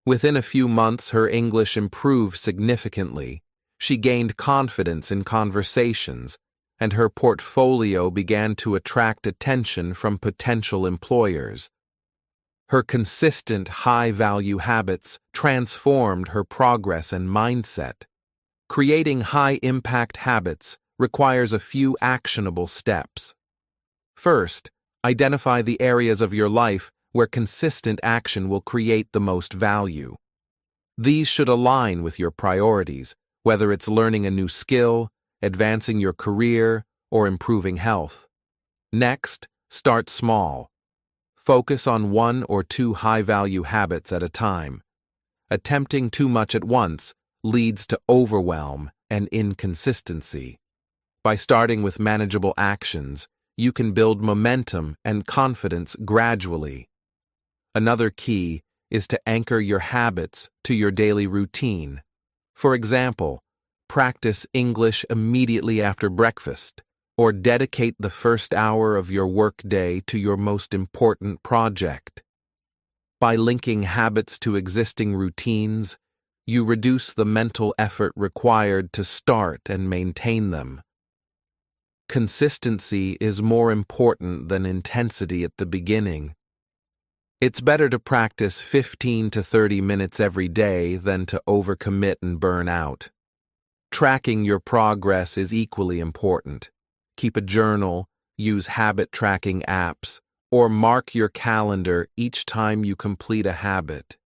Within a few months, her English improved significantly. She gained confidence in conversations, and her portfolio began to attract attention from potential employers. Her consistent, high-value habits transformed her progress and mindset. Creating high-impact habits requires a few actionable steps. First, identify the areas of your life where consistent action will create the most value. These should align with your priorities, whether it's learning a new skill, advancing your career, or improving health. Next, start small. Focus on 1 or 2 high-value habits at a time. Attempting too much at once leads to overwhelm and inconsistency. By starting with manageable actions, you can build momentum and confidence gradually. Another key is to anchor your habits to your daily routine. For example, practice English immediately after breakfast, or dedicate the first hour of your workday to your most important project. By linking habits to existing routines, you reduce the mental effort required to start and maintain them. Consistency is more important than intensity at the beginning. It's better to practice 15 to 30 minutes every day than to overcommit and burn out. Tracking your progress is equally important. Keep a journal, use habit tracking apps, or mark your calendar each time you complete a habit.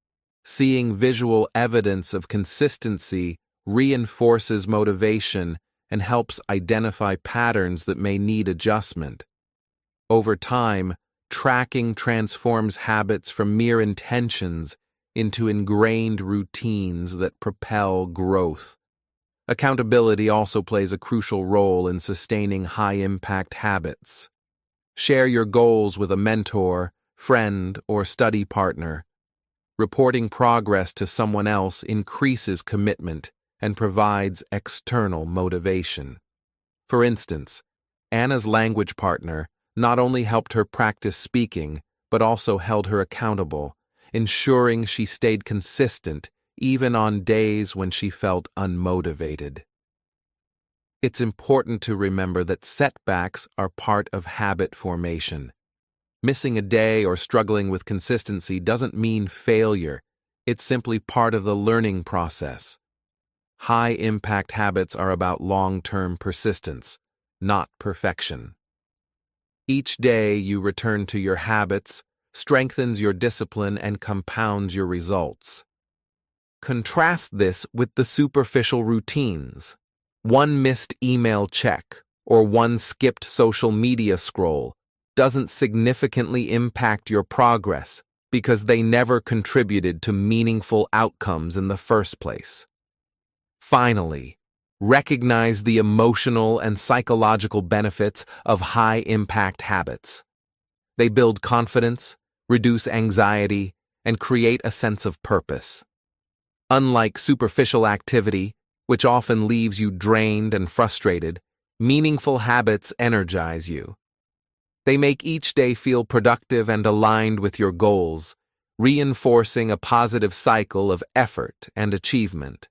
Seeing visual evidence of consistency reinforces motivation and helps identify patterns that may need adjustment. Over time, tracking transforms habits from mere intentions into ingrained routines that propel growth. Accountability also plays a crucial role in sustaining high-impact habits. Share your goals with a mentor, friend, or study partner. Reporting progress to someone else increases commitment and provides external motivation. For instance, Anna's language partner not only helped her practice speaking, but also held her accountable, ensuring she stayed consistent even on days when she felt unmotivated. It's important to remember that setbacks are part of habit formation. Missing a day or struggling with consistency doesn't mean failure. It's simply part of the learning process. High-impact habits are about long-term persistence, not perfection. Each day you return to your habits strengthens your discipline and compounds your results. Contrast this with the superficial routines. One missed email check or one skipped social media scroll doesn't significantly impact your progress because they never contributed to meaningful outcomes in the first place. Finally, recognize the emotional and psychological benefits of high-impact habits. They build confidence, reduce anxiety, and create a sense of purpose. Unlike superficial activity, which often leaves you drained and frustrated, meaningful habits energize you. They make each day feel productive and aligned with your goals, reinforcing a positive cycle of effort and achievement.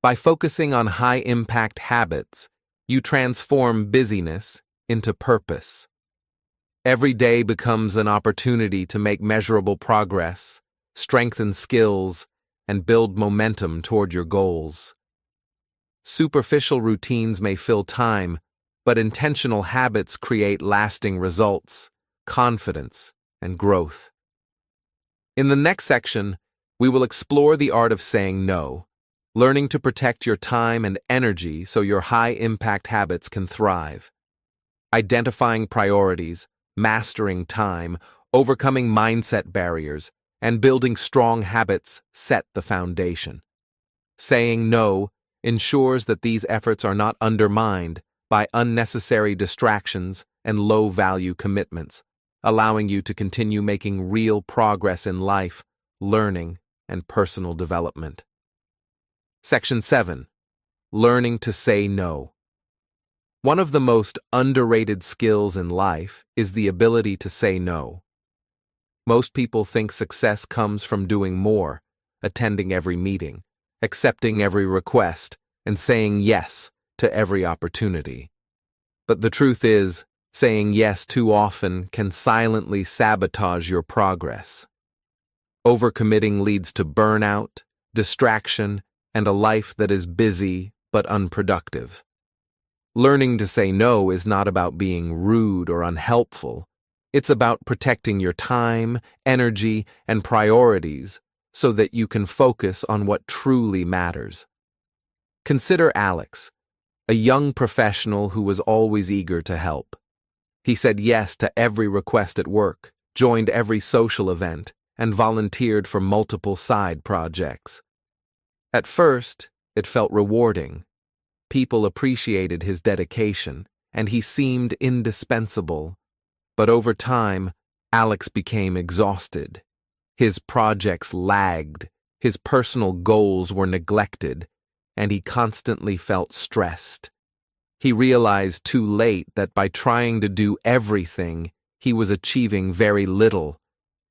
By focusing on high-impact habits, you transform busyness into purpose. Every day becomes an opportunity to make measurable progress, strengthen skills, and build momentum toward your goals. Superficial routines may fill time, but intentional habits create lasting results, confidence, and growth. In the next section, we will explore the art of saying no, learning to protect your time and energy so your high-impact habits can thrive. Identifying priorities, mastering time, overcoming mindset barriers, and building strong habits set the foundation. Saying no ensures that these efforts are not undermined by unnecessary distractions and low-value commitments, allowing you to continue making real progress in life, learning, and personal development. Section 7. Learning to say no. One of the most underrated skills in life is the ability to say no. Most people think success comes from doing more, attending every meeting, accepting every request, and saying yes to every opportunity. But the truth is, saying yes too often can silently sabotage your progress. Overcommitting leads to burnout, distraction, and a life that is busy but unproductive. Learning to say no is not about being rude or unhelpful. It's about protecting your time, energy, and priorities so that you can focus on what truly matters. Consider Alex, a young professional who was always eager to help. He said yes to every request at work, joined every social event, and volunteered for multiple side projects. At first, it felt rewarding. People appreciated his dedication, and he seemed indispensable. But over time, Alex became exhausted. His projects lagged, his personal goals were neglected, and he constantly felt stressed. He realized too late that by trying to do everything, he was achieving very little.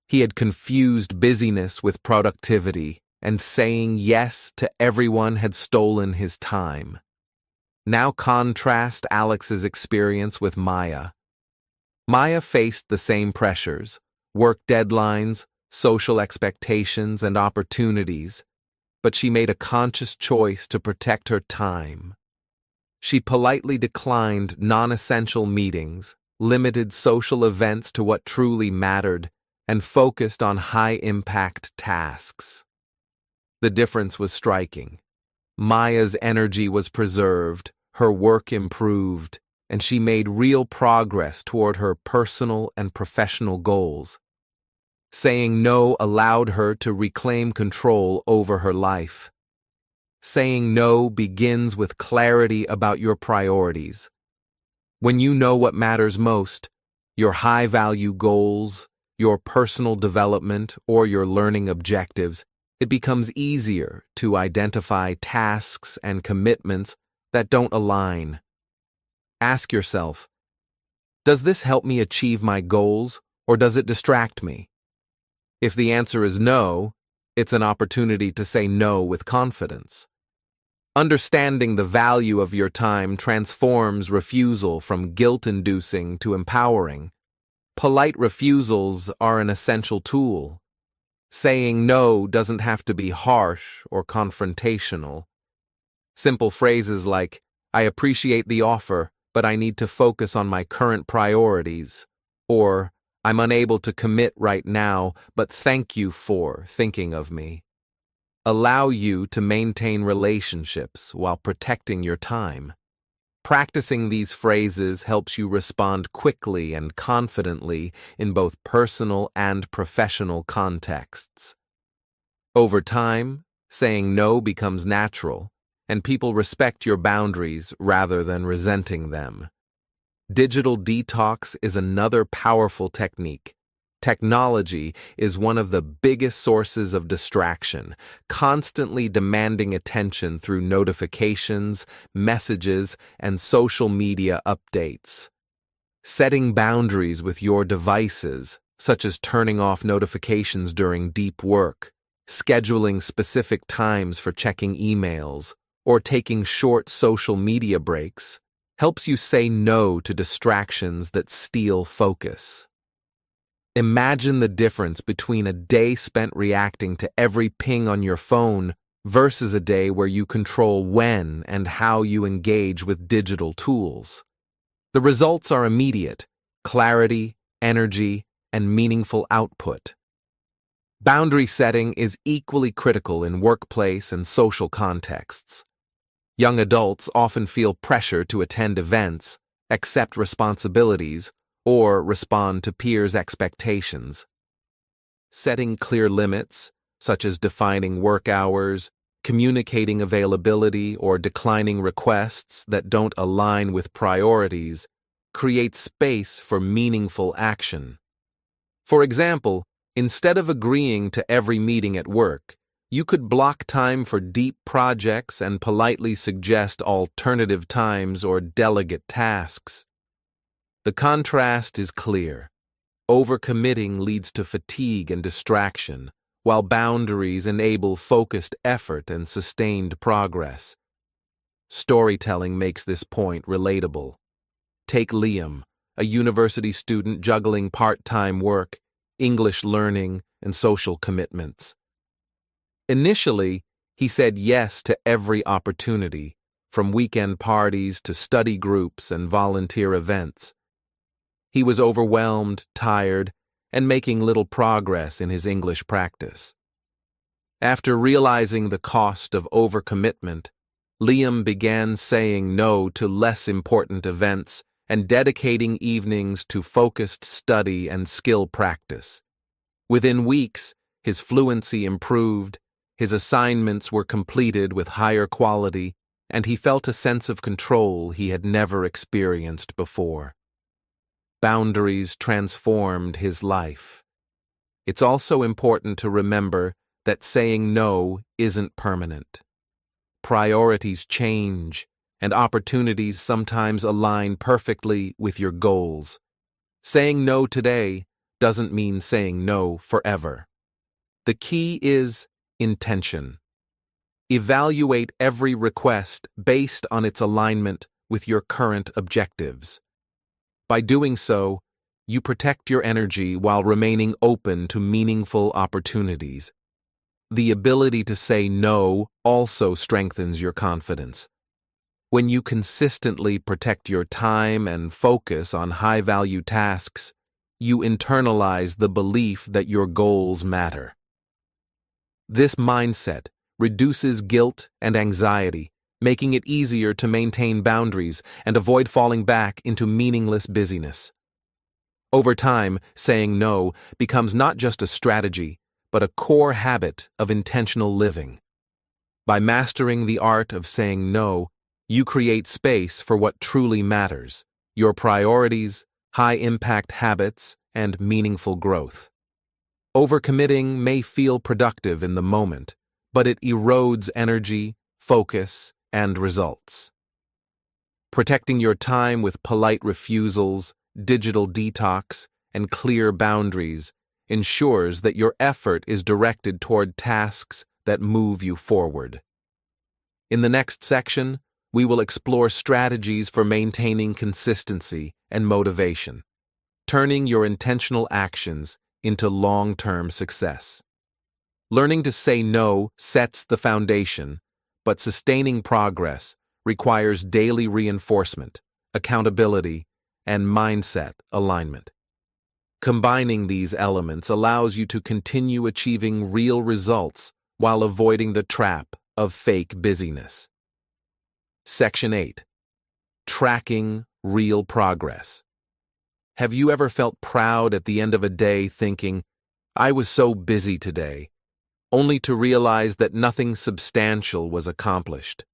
He had confused busyness with productivity, and saying yes to everyone had stolen his time. Now contrast Alex's experience with Maya. Maya faced the same pressures, work deadlines, social expectations, and opportunities, but she made a conscious choice to protect her time. She politely declined non-essential meetings, limited social events to what truly mattered, and focused on high-impact tasks. The difference was striking. Maya's energy was preserved, her work improved, and she made real progress toward her personal and professional goals. Saying no allowed her to reclaim control over her life. Saying no begins with clarity about your priorities. When you know what matters most, your high-value goals, your personal development, or your learning objectives, it becomes easier to identify tasks and commitments that don't align. Ask yourself, does this help me achieve my goals, or does it distract me? If the answer is no, it's an opportunity to say no with confidence. Understanding the value of your time transforms refusal from guilt-inducing to empowering. Polite refusals are an essential tool. Saying no doesn't have to be harsh or confrontational. Simple phrases like, "I appreciate the offer, but I need to focus on my current priorities," or, "I'm unable to commit right now, but thank you for thinking of me," allow you to maintain relationships while protecting your time. Practicing these phrases helps you respond quickly and confidently in both personal and professional contexts. Over time, saying no becomes natural, and people respect your boundaries rather than resenting them. Digital detox is another powerful technique. Technology is one of the biggest sources of distraction, constantly demanding attention through notifications, messages, and social media updates. Setting boundaries with your devices, such as turning off notifications during deep work, scheduling specific times for checking emails, or taking short social media breaks, helps you say no to distractions that steal focus. Imagine the difference between a day spent reacting to every ping on your phone versus a day where you control when and how you engage with digital tools. The results are immediate: clarity, energy, and meaningful output. Boundary setting is equally critical in workplace and social contexts. Young adults often feel pressure to attend events, accept responsibilities, or respond to peers' expectations. Setting clear limits, such as defining work hours, communicating availability, or declining requests that don't align with priorities, creates space for meaningful action. For example, instead of agreeing to every meeting at work, you could block time for deep projects and politely suggest alternative times or delegate tasks. The contrast is clear. Overcommitting leads to fatigue and distraction, while boundaries enable focused effort and sustained progress. Storytelling makes this point relatable. Take Liam, a university student juggling part-time work, English learning, and social commitments. Initially, he said yes to every opportunity, from weekend parties to study groups and volunteer events. He was overwhelmed, tired, and making little progress in his English practice. After realizing the cost of overcommitment, Liam began saying no to less important events and dedicating evenings to focused study and skill practice. Within weeks, his fluency improved, his assignments were completed with higher quality, and he felt a sense of control he had never experienced before. Boundaries transformed his life. It's also important to remember that saying no isn't permanent. Priorities change, and opportunities sometimes align perfectly with your goals. Saying no today doesn't mean saying no forever. The key is intention. Evaluate every request based on its alignment with your current objectives. By doing so, you protect your energy while remaining open to meaningful opportunities. The ability to say no also strengthens your confidence. When you consistently protect your time and focus on high-value tasks, you internalize the belief that your goals matter. This mindset reduces guilt and anxiety, making it easier to maintain boundaries and avoid falling back into meaningless busyness. Over time, saying no becomes not just a strategy, but a core habit of intentional living. By mastering the art of saying no, you create space for what truly matters: your priorities, high-impact habits, and meaningful growth. Overcommitting may feel productive in the moment, but it erodes energy, focus, and results. Protecting your time with polite refusals, digital detox, and clear boundaries ensures that your effort is directed toward tasks that move you forward. In the next section, we will explore strategies for maintaining consistency and motivation, turning your intentional actions into long-term success. Learning to say no sets the foundation, but sustaining progress requires daily reinforcement, accountability, and mindset alignment. Combining these elements allows you to continue achieving real results while avoiding the trap of fake busyness. Section 8. Tracking real progress. Have you ever felt proud at the end of a day thinking, "I was so busy today," only to realize that nothing substantial was accomplished?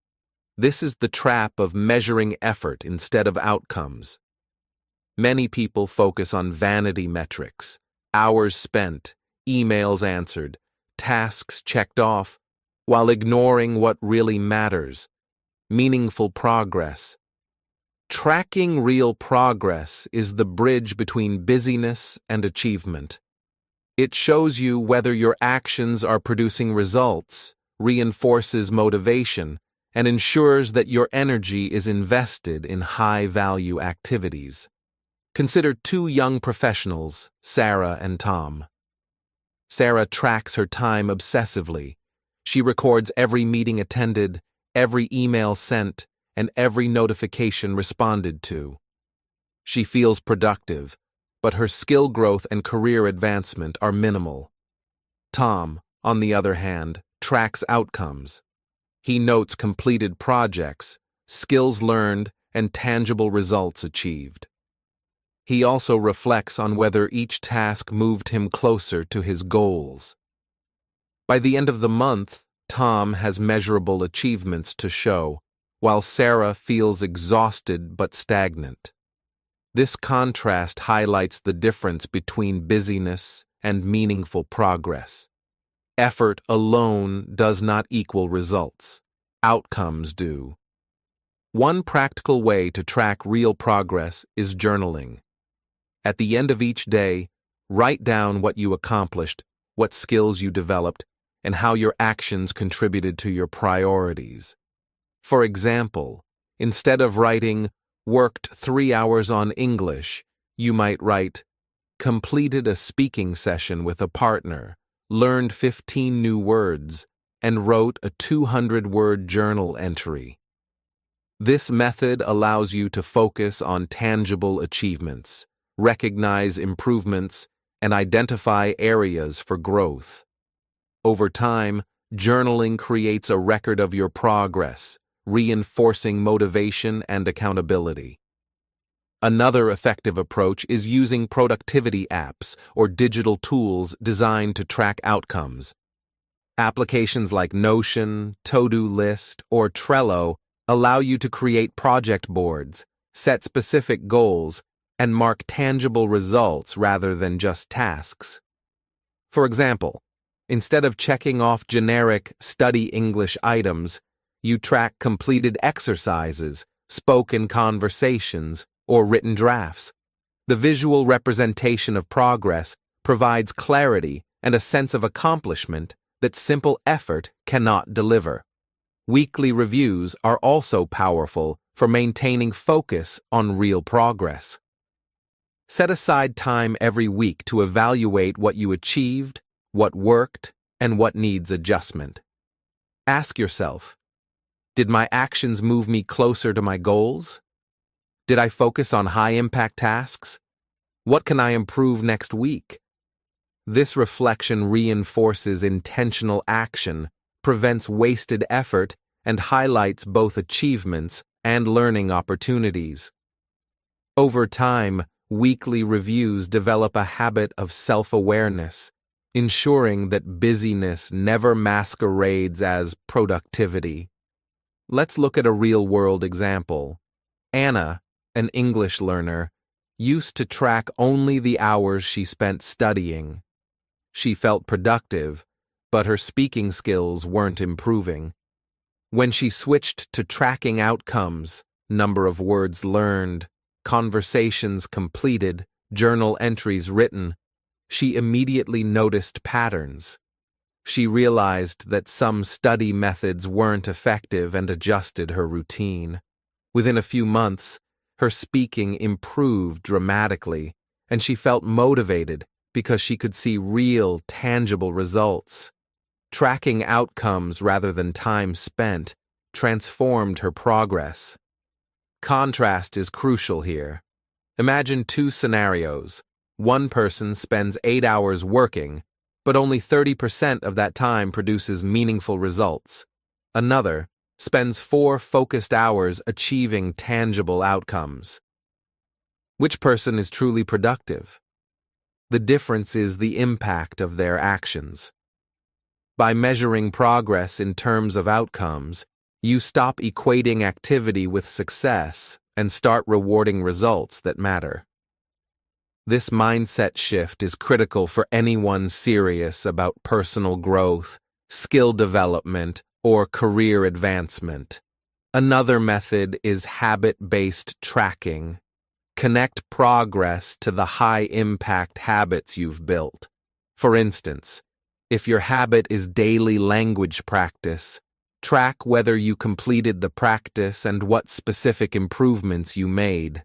This is the trap of measuring effort instead of outcomes. Many people focus on vanity metrics: hours spent, emails answered, tasks checked off, while ignoring what really matters: meaningful progress. Tracking real progress is the bridge between busyness and achievement. It shows you whether your actions are producing results, reinforces motivation, and ensures that your energy is invested in high-value activities. Consider two young professionals, Sarah and Tom. Sarah tracks her time obsessively. She records every meeting attended, every email sent, and every notification responded to. She feels productive, but her skill growth and career advancement are minimal. Tom, on the other hand, tracks outcomes. He notes completed projects, skills learned, and tangible results achieved. He also reflects on whether each task moved him closer to his goals. By the end of the month, Tom has measurable achievements to show, while Sarah feels exhausted but stagnant. This contrast highlights the difference between busyness and meaningful progress. Effort alone does not equal results. Outcomes do. One practical way to track real progress is journaling. At the end of each day, write down what you accomplished, what skills you developed, and how your actions contributed to your priorities. For example, instead of writing, "worked 3 hours on English," you might write, "completed a speaking session with a partner, learned 15 new words, and wrote a 200-word journal entry." This method allows you to focus on tangible achievements, recognize improvements, and identify areas for growth. Over time, journaling creates a record of your progress, reinforcing motivation and accountability. Another effective approach is using productivity apps or digital tools designed to track outcomes. Applications like Notion, To-Do List, or Trello allow you to create project boards, set specific goals, and mark tangible results rather than just tasks. For example, instead of checking off generic "study English" items, you track completed exercises, spoken conversations, or written drafts. The visual representation of progress provides clarity and a sense of accomplishment that simple effort cannot deliver. Weekly reviews are also powerful for maintaining focus on real progress. Set aside time every week to evaluate what you achieved, what worked, and what needs adjustment. Ask yourself, did my actions move me closer to my goals? Did I focus on high-impact tasks? What can I improve next week? This reflection reinforces intentional action, prevents wasted effort, and highlights both achievements and learning opportunities. Over time, weekly reviews develop a habit of self-awareness, ensuring that busyness never masquerades as productivity. Let's look at a real-world example. Anna, an English learner, used to track only the hours she spent studying. She felt productive, but her speaking skills weren't improving. When she switched to tracking outcomes, number of words learned, conversations completed, journal entries written, she immediately noticed patterns. She realized that some study methods weren't effective and adjusted her routine. Within a few months, her speaking improved dramatically, and she felt motivated because she could see real, tangible results. Tracking outcomes rather than time spent transformed her progress. Contrast is crucial here. Imagine two scenarios. One person spends 8 hours working, but only 30% of that time produces meaningful results. Another spends 4 focused hours achieving tangible outcomes. Which person is truly productive? The difference is the impact of their actions. By measuring progress in terms of outcomes, you stop equating activity with success and start rewarding results that matter. This mindset shift is critical for anyone serious about personal growth, skill development, or career advancement. Another method is habit-based tracking. Connect progress to the high-impact habits you've built. For instance, if your habit is daily language practice, track whether you completed the practice and what specific improvements you made.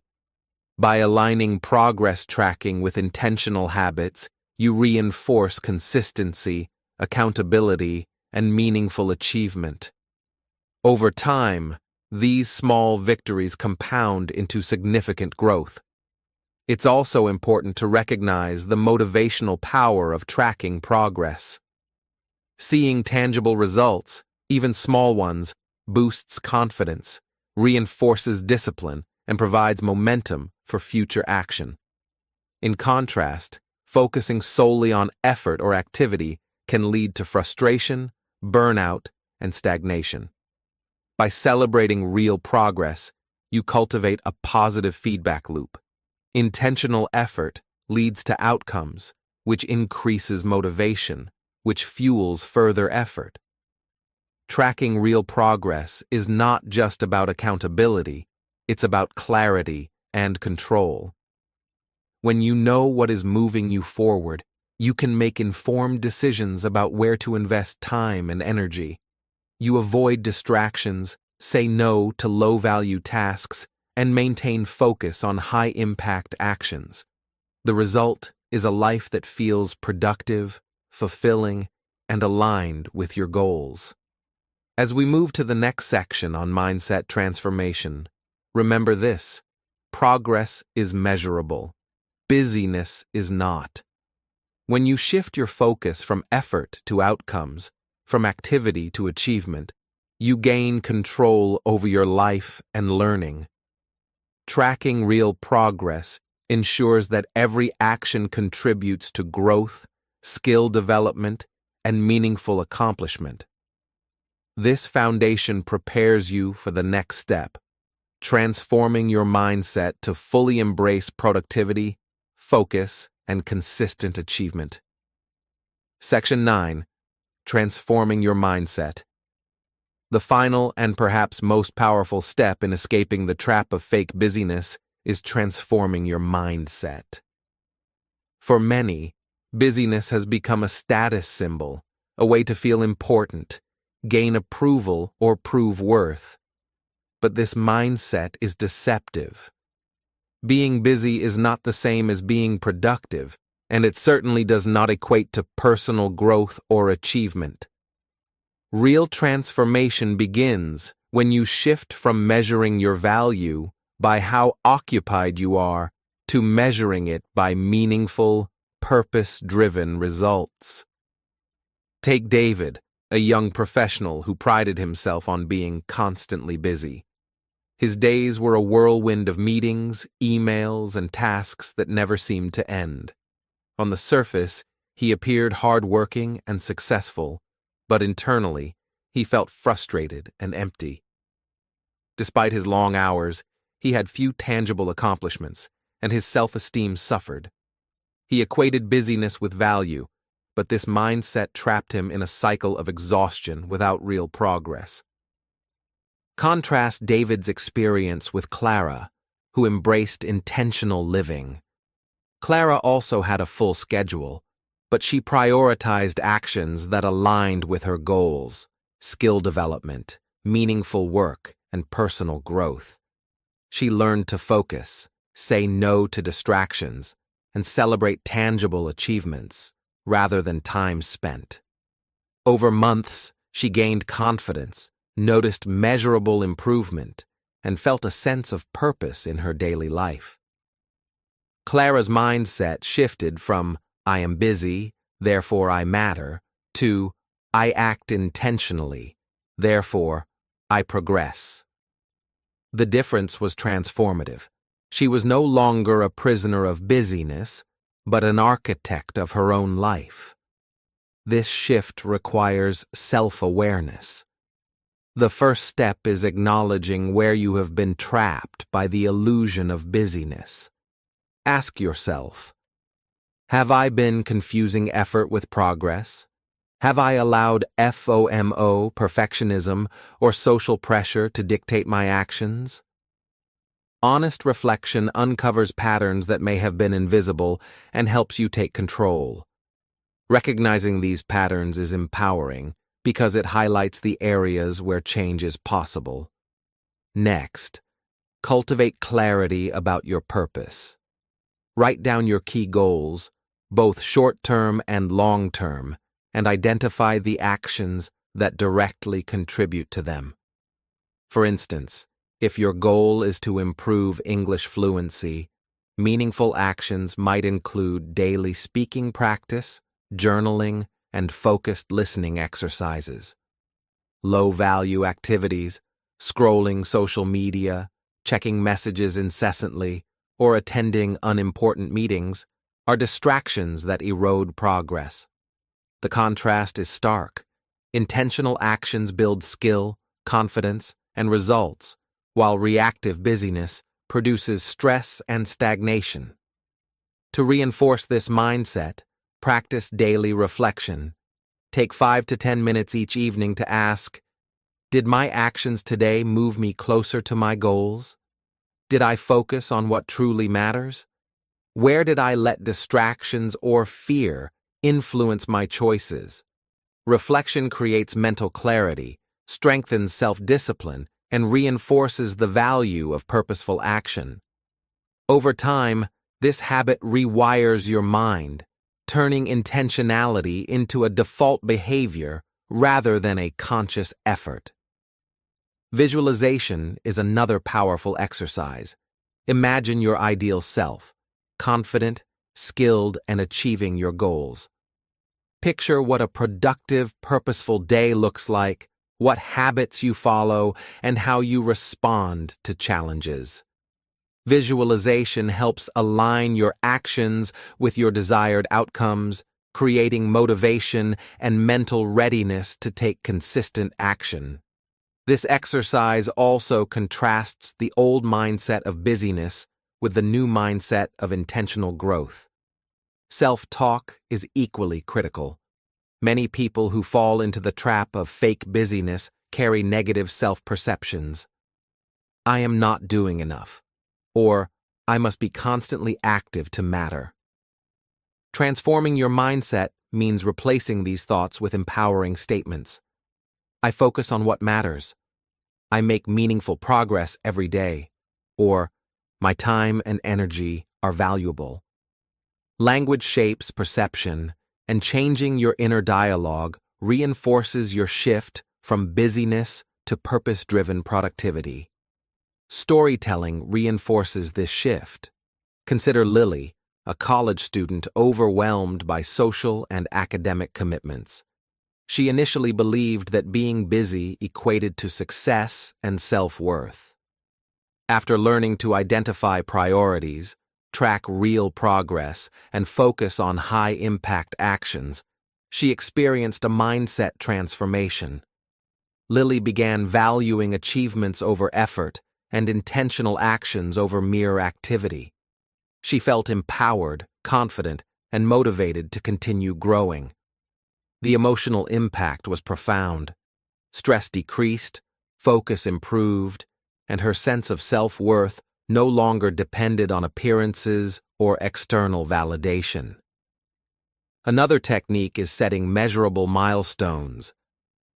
By aligning progress tracking with intentional habits, you reinforce consistency, accountability, and meaningful achievement. Over time, these small victories compound into significant growth. It's also important to recognize the motivational power of tracking progress. Seeing tangible results, even small ones, boosts confidence, reinforces discipline, and provides momentum for future action. In contrast, focusing solely on effort or activity can lead to frustration, burnout, and stagnation. By celebrating real progress, you cultivate a positive feedback loop. Intentional effort leads to outcomes, which increases motivation, which fuels further effort. Tracking real progress is not just about accountability, it's about clarity and control. When you know what is moving you forward, you can make informed decisions about where to invest time and energy. You avoid distractions, say no to low-value tasks, and maintain focus on high-impact actions. The result is a life that feels productive, fulfilling, and aligned with your goals. As we move to the next section on mindset transformation, remember this: progress is measurable. Busyness is not. When you shift your focus from effort to outcomes, from activity to achievement, you gain control over your life and learning. Tracking real progress ensures that every action contributes to growth, skill development, and meaningful accomplishment. This foundation prepares you for the next step, transforming your mindset to fully embrace productivity, focus, and consistent achievement. Section 9. Transforming your mindset. The final and perhaps most powerful step in escaping the trap of fake busyness is transforming your mindset. For many, busyness has become a status symbol, a way to feel important, gain approval, or prove worth. But this mindset is deceptive. Being busy is not the same as being productive, and it certainly does not equate to personal growth or achievement. Real transformation begins when you shift from measuring your value by how occupied you are to measuring it by meaningful, purpose-driven results. Take David, a young professional who prided himself on being constantly busy. His days were a whirlwind of meetings, emails, and tasks that never seemed to end. On the surface, He appeared hard-working and successful, but internally, he felt frustrated and empty. Despite his long hours, he had few tangible accomplishments, and his self-esteem suffered. He equated busyness with value, but this mindset trapped him in a cycle of exhaustion without real progress. Contrast David's experience with Clara, who embraced intentional living. Clara also had a full schedule, but she prioritized actions that aligned with her goals: skill development, meaningful work, and personal growth. She learned to focus, say no to distractions, and celebrate tangible achievements rather than time spent. Over months, she gained confidence, noticed measurable improvement, and felt a sense of purpose in her daily life. Clara's mindset shifted from "I am busy, therefore I matter" to "I act intentionally, therefore I progress." The difference was transformative. She was no longer a prisoner of busyness, but an architect of her own life. This shift requires self-awareness. The first step is acknowledging where you have been trapped by the illusion of busyness. Ask yourself, have I been confusing effort with progress? Have I allowed FOMO, perfectionism, or social pressure to dictate my actions? Honest reflection uncovers patterns that may have been invisible and helps you take control. Recognizing these patterns is empowering because it highlights the areas where change is possible. Next, cultivate clarity about your purpose. Write down your key goals, both short-term and long-term, and identify the actions that directly contribute to them. For instance, if your goal is to improve English fluency, meaningful actions might include daily speaking practice, journaling, and focused listening exercises. Low-value activities, scrolling social media, checking messages incessantly, or attending unimportant meetings, are distractions that erode progress. The contrast is stark. Intentional actions build skill, confidence, and results, while reactive busyness produces stress and stagnation. To reinforce this mindset, practice daily reflection. Take 5 to 10 minutes each evening to ask, did my actions today move me closer to my goals? Did I focus on what truly matters? Where did I let distractions or fear influence my choices? Reflection creates mental clarity, strengthens self-discipline, and reinforces the value of purposeful action. Over time, this habit rewires your mind, turning intentionality into a default behavior rather than a conscious effort. Visualization is another powerful exercise. Imagine your ideal self, confident, skilled, and achieving your goals. Picture what a productive, purposeful day looks like, what habits you follow, and how you respond to challenges. Visualization helps align your actions with your desired outcomes, creating motivation and mental readiness to take consistent action. This exercise also contrasts the old mindset of busyness with the new mindset of intentional growth. Self-talk is equally critical. Many people who fall into the trap of fake busyness carry negative self-perceptions. I am not doing enough, or I must be constantly active to matter. Transforming your mindset means replacing these thoughts with empowering statements. I focus on what matters. I make meaningful progress every day. Or, my time and energy are valuable. Language shapes perception, and changing your inner dialogue reinforces your shift from busyness to purpose-driven productivity. Storytelling reinforces this shift. Consider Lily, a college student overwhelmed by social and academic commitments. She initially believed that being busy equated to success and self-worth. After learning to identify priorities, track real progress, and focus on high-impact actions, she experienced a mindset transformation. Lily began valuing achievements over effort and intentional actions over mere activity. She felt empowered, confident, and motivated to continue growing. The emotional impact was profound. Stress decreased, focus improved, and her sense of self-worth no longer depended on appearances or external validation. Another technique is setting measurable milestones.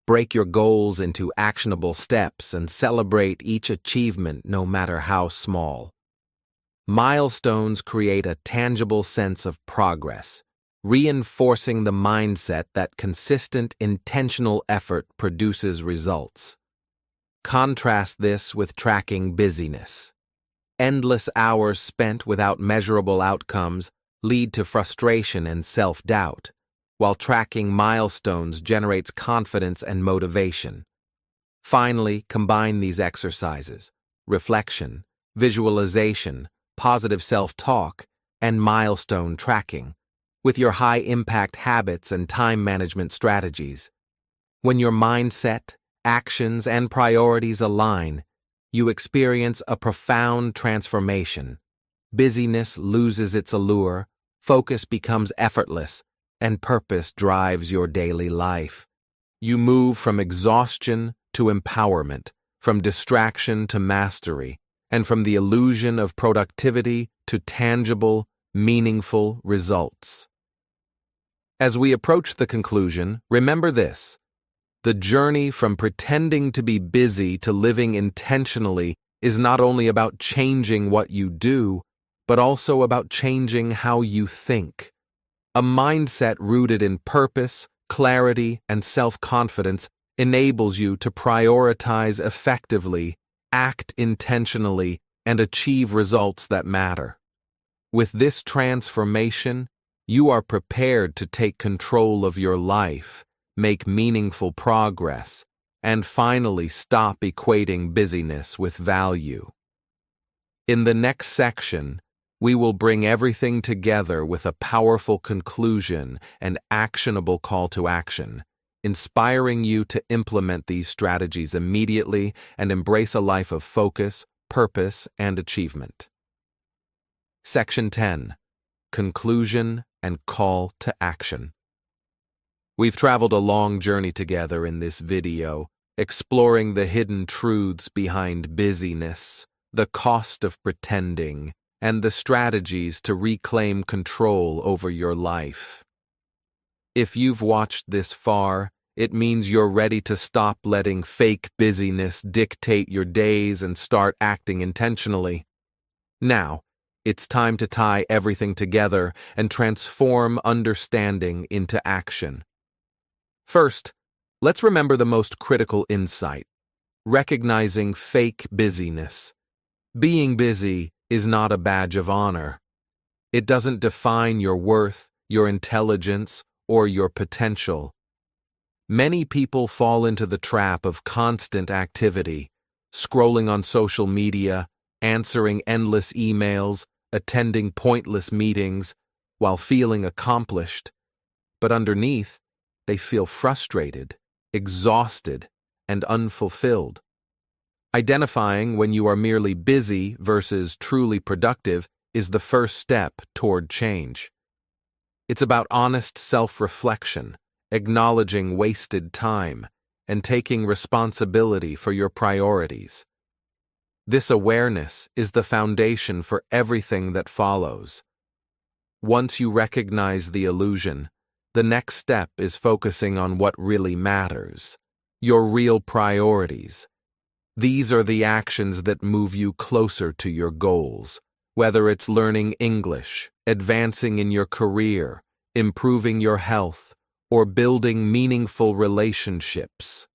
Break your goals into actionable steps and celebrate each achievement no matter how small. Milestones create a tangible sense of progress, reinforcing the mindset that consistent, intentional effort produces results. Contrast this with tracking busyness. Endless hours spent without measurable outcomes lead to frustration and self-doubt, while tracking milestones generates confidence and motivation. Finally, combine these exercises: reflection, visualization, positive self-talk, and milestone tracking with your high-impact habits and time management strategies. When your mindset, actions, and priorities align, you experience a profound transformation. Busyness loses its allure, focus becomes effortless, and purpose drives your daily life. You move from exhaustion to empowerment, from distraction to mastery, and from the illusion of productivity to tangible, meaningful results. As we approach the conclusion, remember this: the journey from pretending to be busy to living intentionally is not only about changing what you do, but also about changing how you think. A mindset rooted in purpose, clarity, and self-confidence enables you to prioritize effectively, act intentionally, and achieve results that matter. With this transformation, you are prepared to take control of your life, make meaningful progress, and finally stop equating busyness with value. In the next section, we will bring everything together with a powerful conclusion and actionable call to action, inspiring you to implement these strategies immediately and embrace a life of focus, purpose, and achievement. Section 10. Conclusion and Call to Action. We've traveled a long journey together in this video, exploring the hidden truths behind busyness, the cost of pretending, and the strategies to reclaim control over your life. If you've watched this far, it means you're ready to stop letting fake busyness dictate your days and start acting intentionally. Now, it's time to tie everything together and transform understanding into action. First, let's remember the most critical insight: recognizing fake busyness. Being busy is not a badge of honor. It doesn't define your worth, your intelligence, or your potential. Many people fall into the trap of constant activity, scrolling on social media, answering endless emails, attending pointless meetings, while feeling accomplished. But underneath, they feel frustrated, exhausted, and unfulfilled. Identifying when you are merely busy versus truly productive is the first step toward change. It's about honest self-reflection, acknowledging wasted time, and taking responsibility for your priorities. This awareness is the foundation for everything that follows. Once you recognize the illusion, the next step is focusing on what really matters, your real priorities. These are the actions that move you closer to your goals, whether it's learning English, advancing in your career, improving your health, or building meaningful relationships.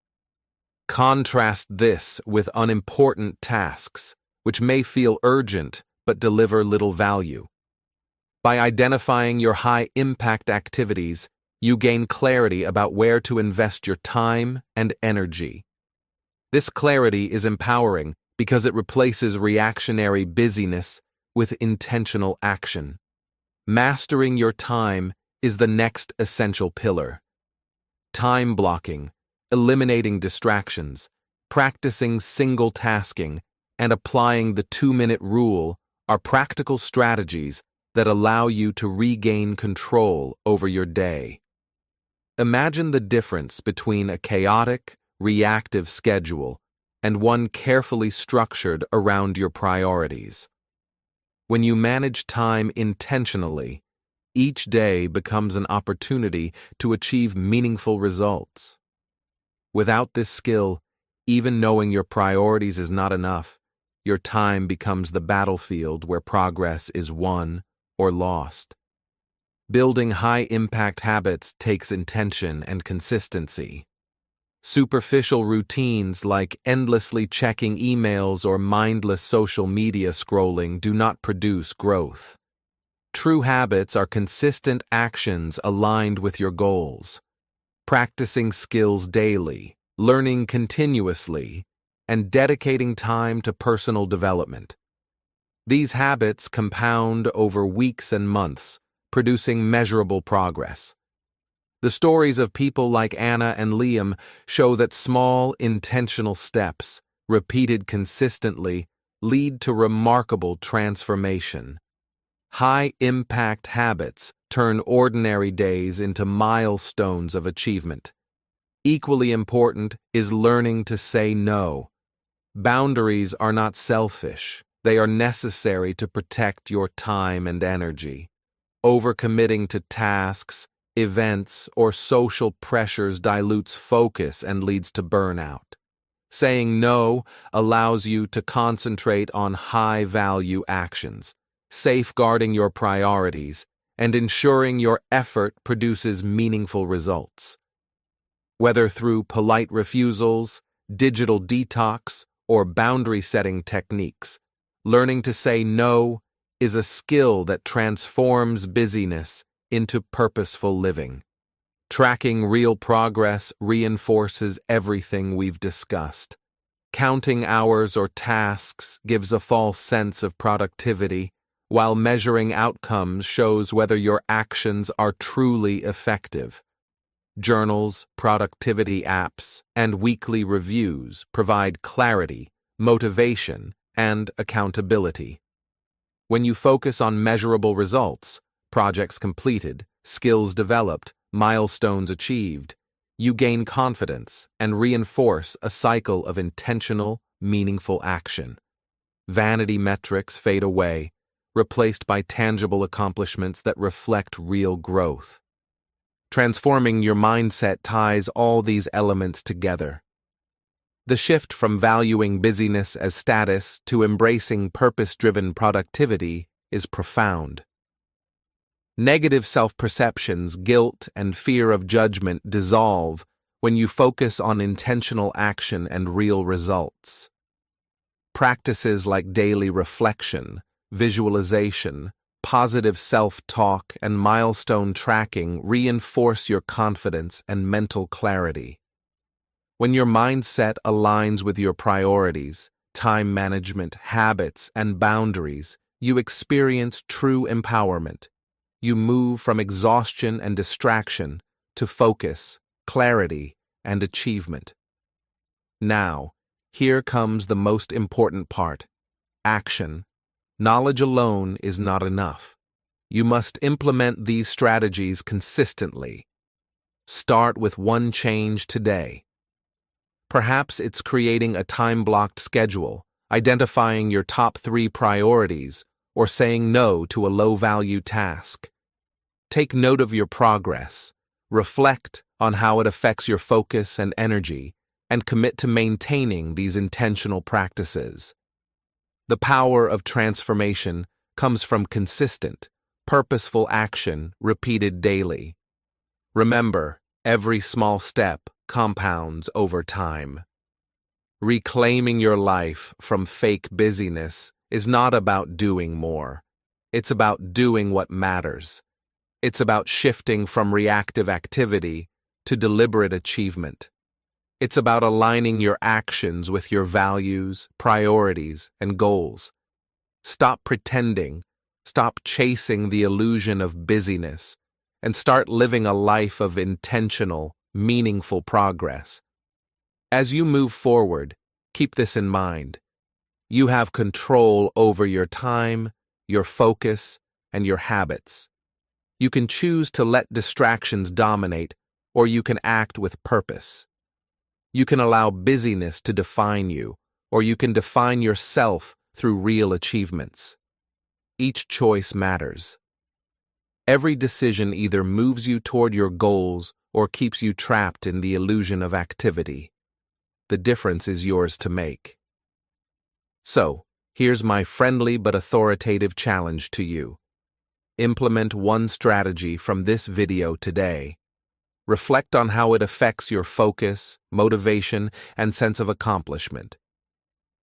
Contrast this with unimportant tasks, which may feel urgent but deliver little value. By identifying your high-impact activities, you gain clarity about where to invest your time and energy. This clarity is empowering because it replaces reactionary busyness with intentional action. Mastering your time is the next essential pillar. Time blocking, eliminating distractions, practicing single tasking, and applying the 2-minute rule are practical strategies that allow you to regain control over your day. Imagine the difference between a chaotic, reactive schedule and one carefully structured around your priorities. When you manage time intentionally, each day becomes an opportunity to achieve meaningful results. Without this skill, even knowing your priorities is not enough. Your time becomes the battlefield where progress is won or lost. Building high-impact habits takes intention and consistency. Superficial routines like endlessly checking emails or mindless social media scrolling do not produce growth. True habits are consistent actions aligned with your goals. Practicing skills daily, learning continuously, and dedicating time to personal development. These habits compound over weeks and months, producing measurable progress. The stories of people like Anna and Liam show that small, intentional steps, repeated consistently, lead to remarkable transformation. High-impact habits turn ordinary days into milestones of achievement. Equally important is learning to say no. Boundaries are not selfish. They are necessary to protect your time and energy. Overcommitting to tasks, events, or social pressures dilutes focus and leads to burnout. Saying no allows you to concentrate on high-value actions, safeguarding your priorities, and ensuring your effort produces meaningful results. Whether through polite refusals, digital detox, or boundary-setting techniques, learning to say no is a skill that transforms busyness into purposeful living. Tracking real progress reinforces everything we've discussed. Counting hours or tasks gives a false sense of productivity, while measuring outcomes shows whether your actions are truly effective. Journals, productivity apps, and weekly reviews provide clarity, motivation, and accountability. When you focus on measurable results, projects completed, skills developed, milestones achieved, you gain confidence and reinforce a cycle of intentional, meaningful action. Vanity metrics fade away, replaced by tangible accomplishments that reflect real growth. Transforming your mindset ties all these elements together. The shift from valuing busyness as status to embracing purpose-driven productivity is profound. Negative self-perceptions, guilt, and fear of judgment dissolve when you focus on intentional action and real results. Practices like daily reflection, visualization, positive self-talk, and milestone tracking reinforce your confidence and mental clarity. When your mindset aligns with your priorities, time management, habits, and boundaries, you experience true empowerment. You move from exhaustion and distraction to focus, clarity, and achievement. Now, here comes the most important part: action. Knowledge alone is not enough. You must implement these strategies consistently. Start with one change today. Perhaps it's creating a time-blocked schedule, identifying your top 3 priorities, or saying no to a low-value task. Take note of your progress, reflect on how it affects your focus and energy, and commit to maintaining these intentional practices. The power of transformation comes from consistent, purposeful action repeated daily. Remember, every small step compounds over time. Reclaiming your life from fake busyness is not about doing more. It's about doing what matters. It's about shifting from reactive activity to deliberate achievement. It's about aligning your actions with your values, priorities, and goals. Stop pretending, stop chasing the illusion of busyness, and start living a life of intentional, meaningful progress. As you move forward, keep this in mind. You have control over your time, your focus, and your habits. You can choose to let distractions dominate, or you can act with purpose. You can allow busyness to define you, or you can define yourself through real achievements. Each choice matters. Every decision either moves you toward your goals or keeps you trapped in the illusion of activity. The difference is yours to make. So, here's my friendly but authoritative challenge to you. Implement one strategy from this video today. Reflect on how it affects your focus, motivation, and sense of accomplishment.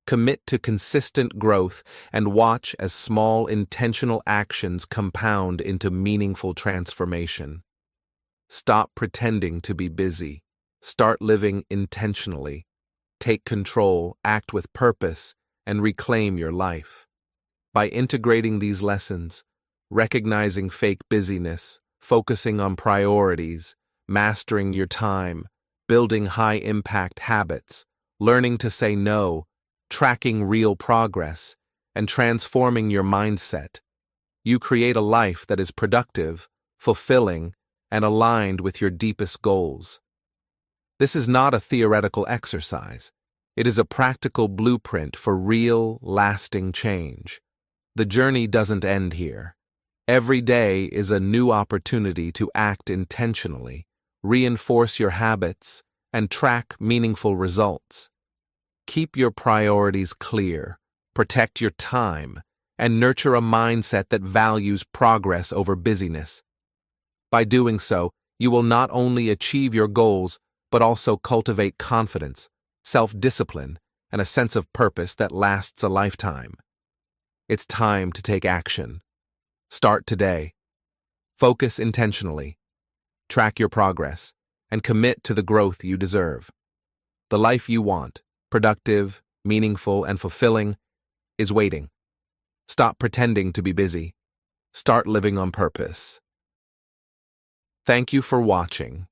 Commit to consistent growth and watch as small intentional actions compound into meaningful transformation. Stop pretending to be busy. Start living intentionally. Take control, act with purpose, and reclaim your life. By integrating these lessons, recognizing fake busyness, focusing on priorities, mastering your time, building high-impact habits, learning to say no, tracking real progress, and transforming your mindset, you create a life that is productive, fulfilling, and aligned with your deepest goals. This is not a theoretical exercise. It is a practical blueprint for real, lasting change. The journey doesn't end here. Every day is a new opportunity to act intentionally, reinforce your habits, and track meaningful results. Keep your priorities clear, protect your time, and nurture a mindset that values progress over busyness. By doing so, you will not only achieve your goals, but also cultivate confidence, self-discipline, and a sense of purpose that lasts a lifetime. It's time to take action. Start today. Focus intentionally. Track your progress, and commit to the growth you deserve. The life you want, productive, meaningful, and fulfilling, is waiting. Stop pretending to be busy. Start living on purpose. Thank you for watching.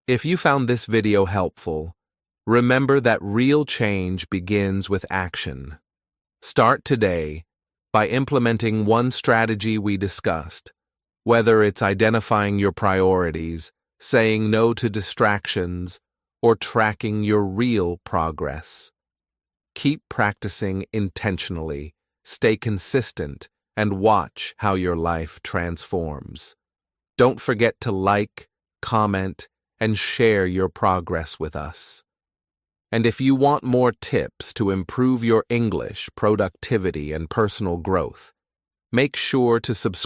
If you found this video helpful, remember that real change begins with action. Start today by implementing one strategy we discussed, whether it's identifying your priorities, saying no to distractions, or tracking your real progress. Keep practicing intentionally, stay consistent, and watch how your life transforms. Don't forget to like, comment, and share your progress with us. And if you want more tips to improve your English, productivity, and personal growth, make sure to subscribe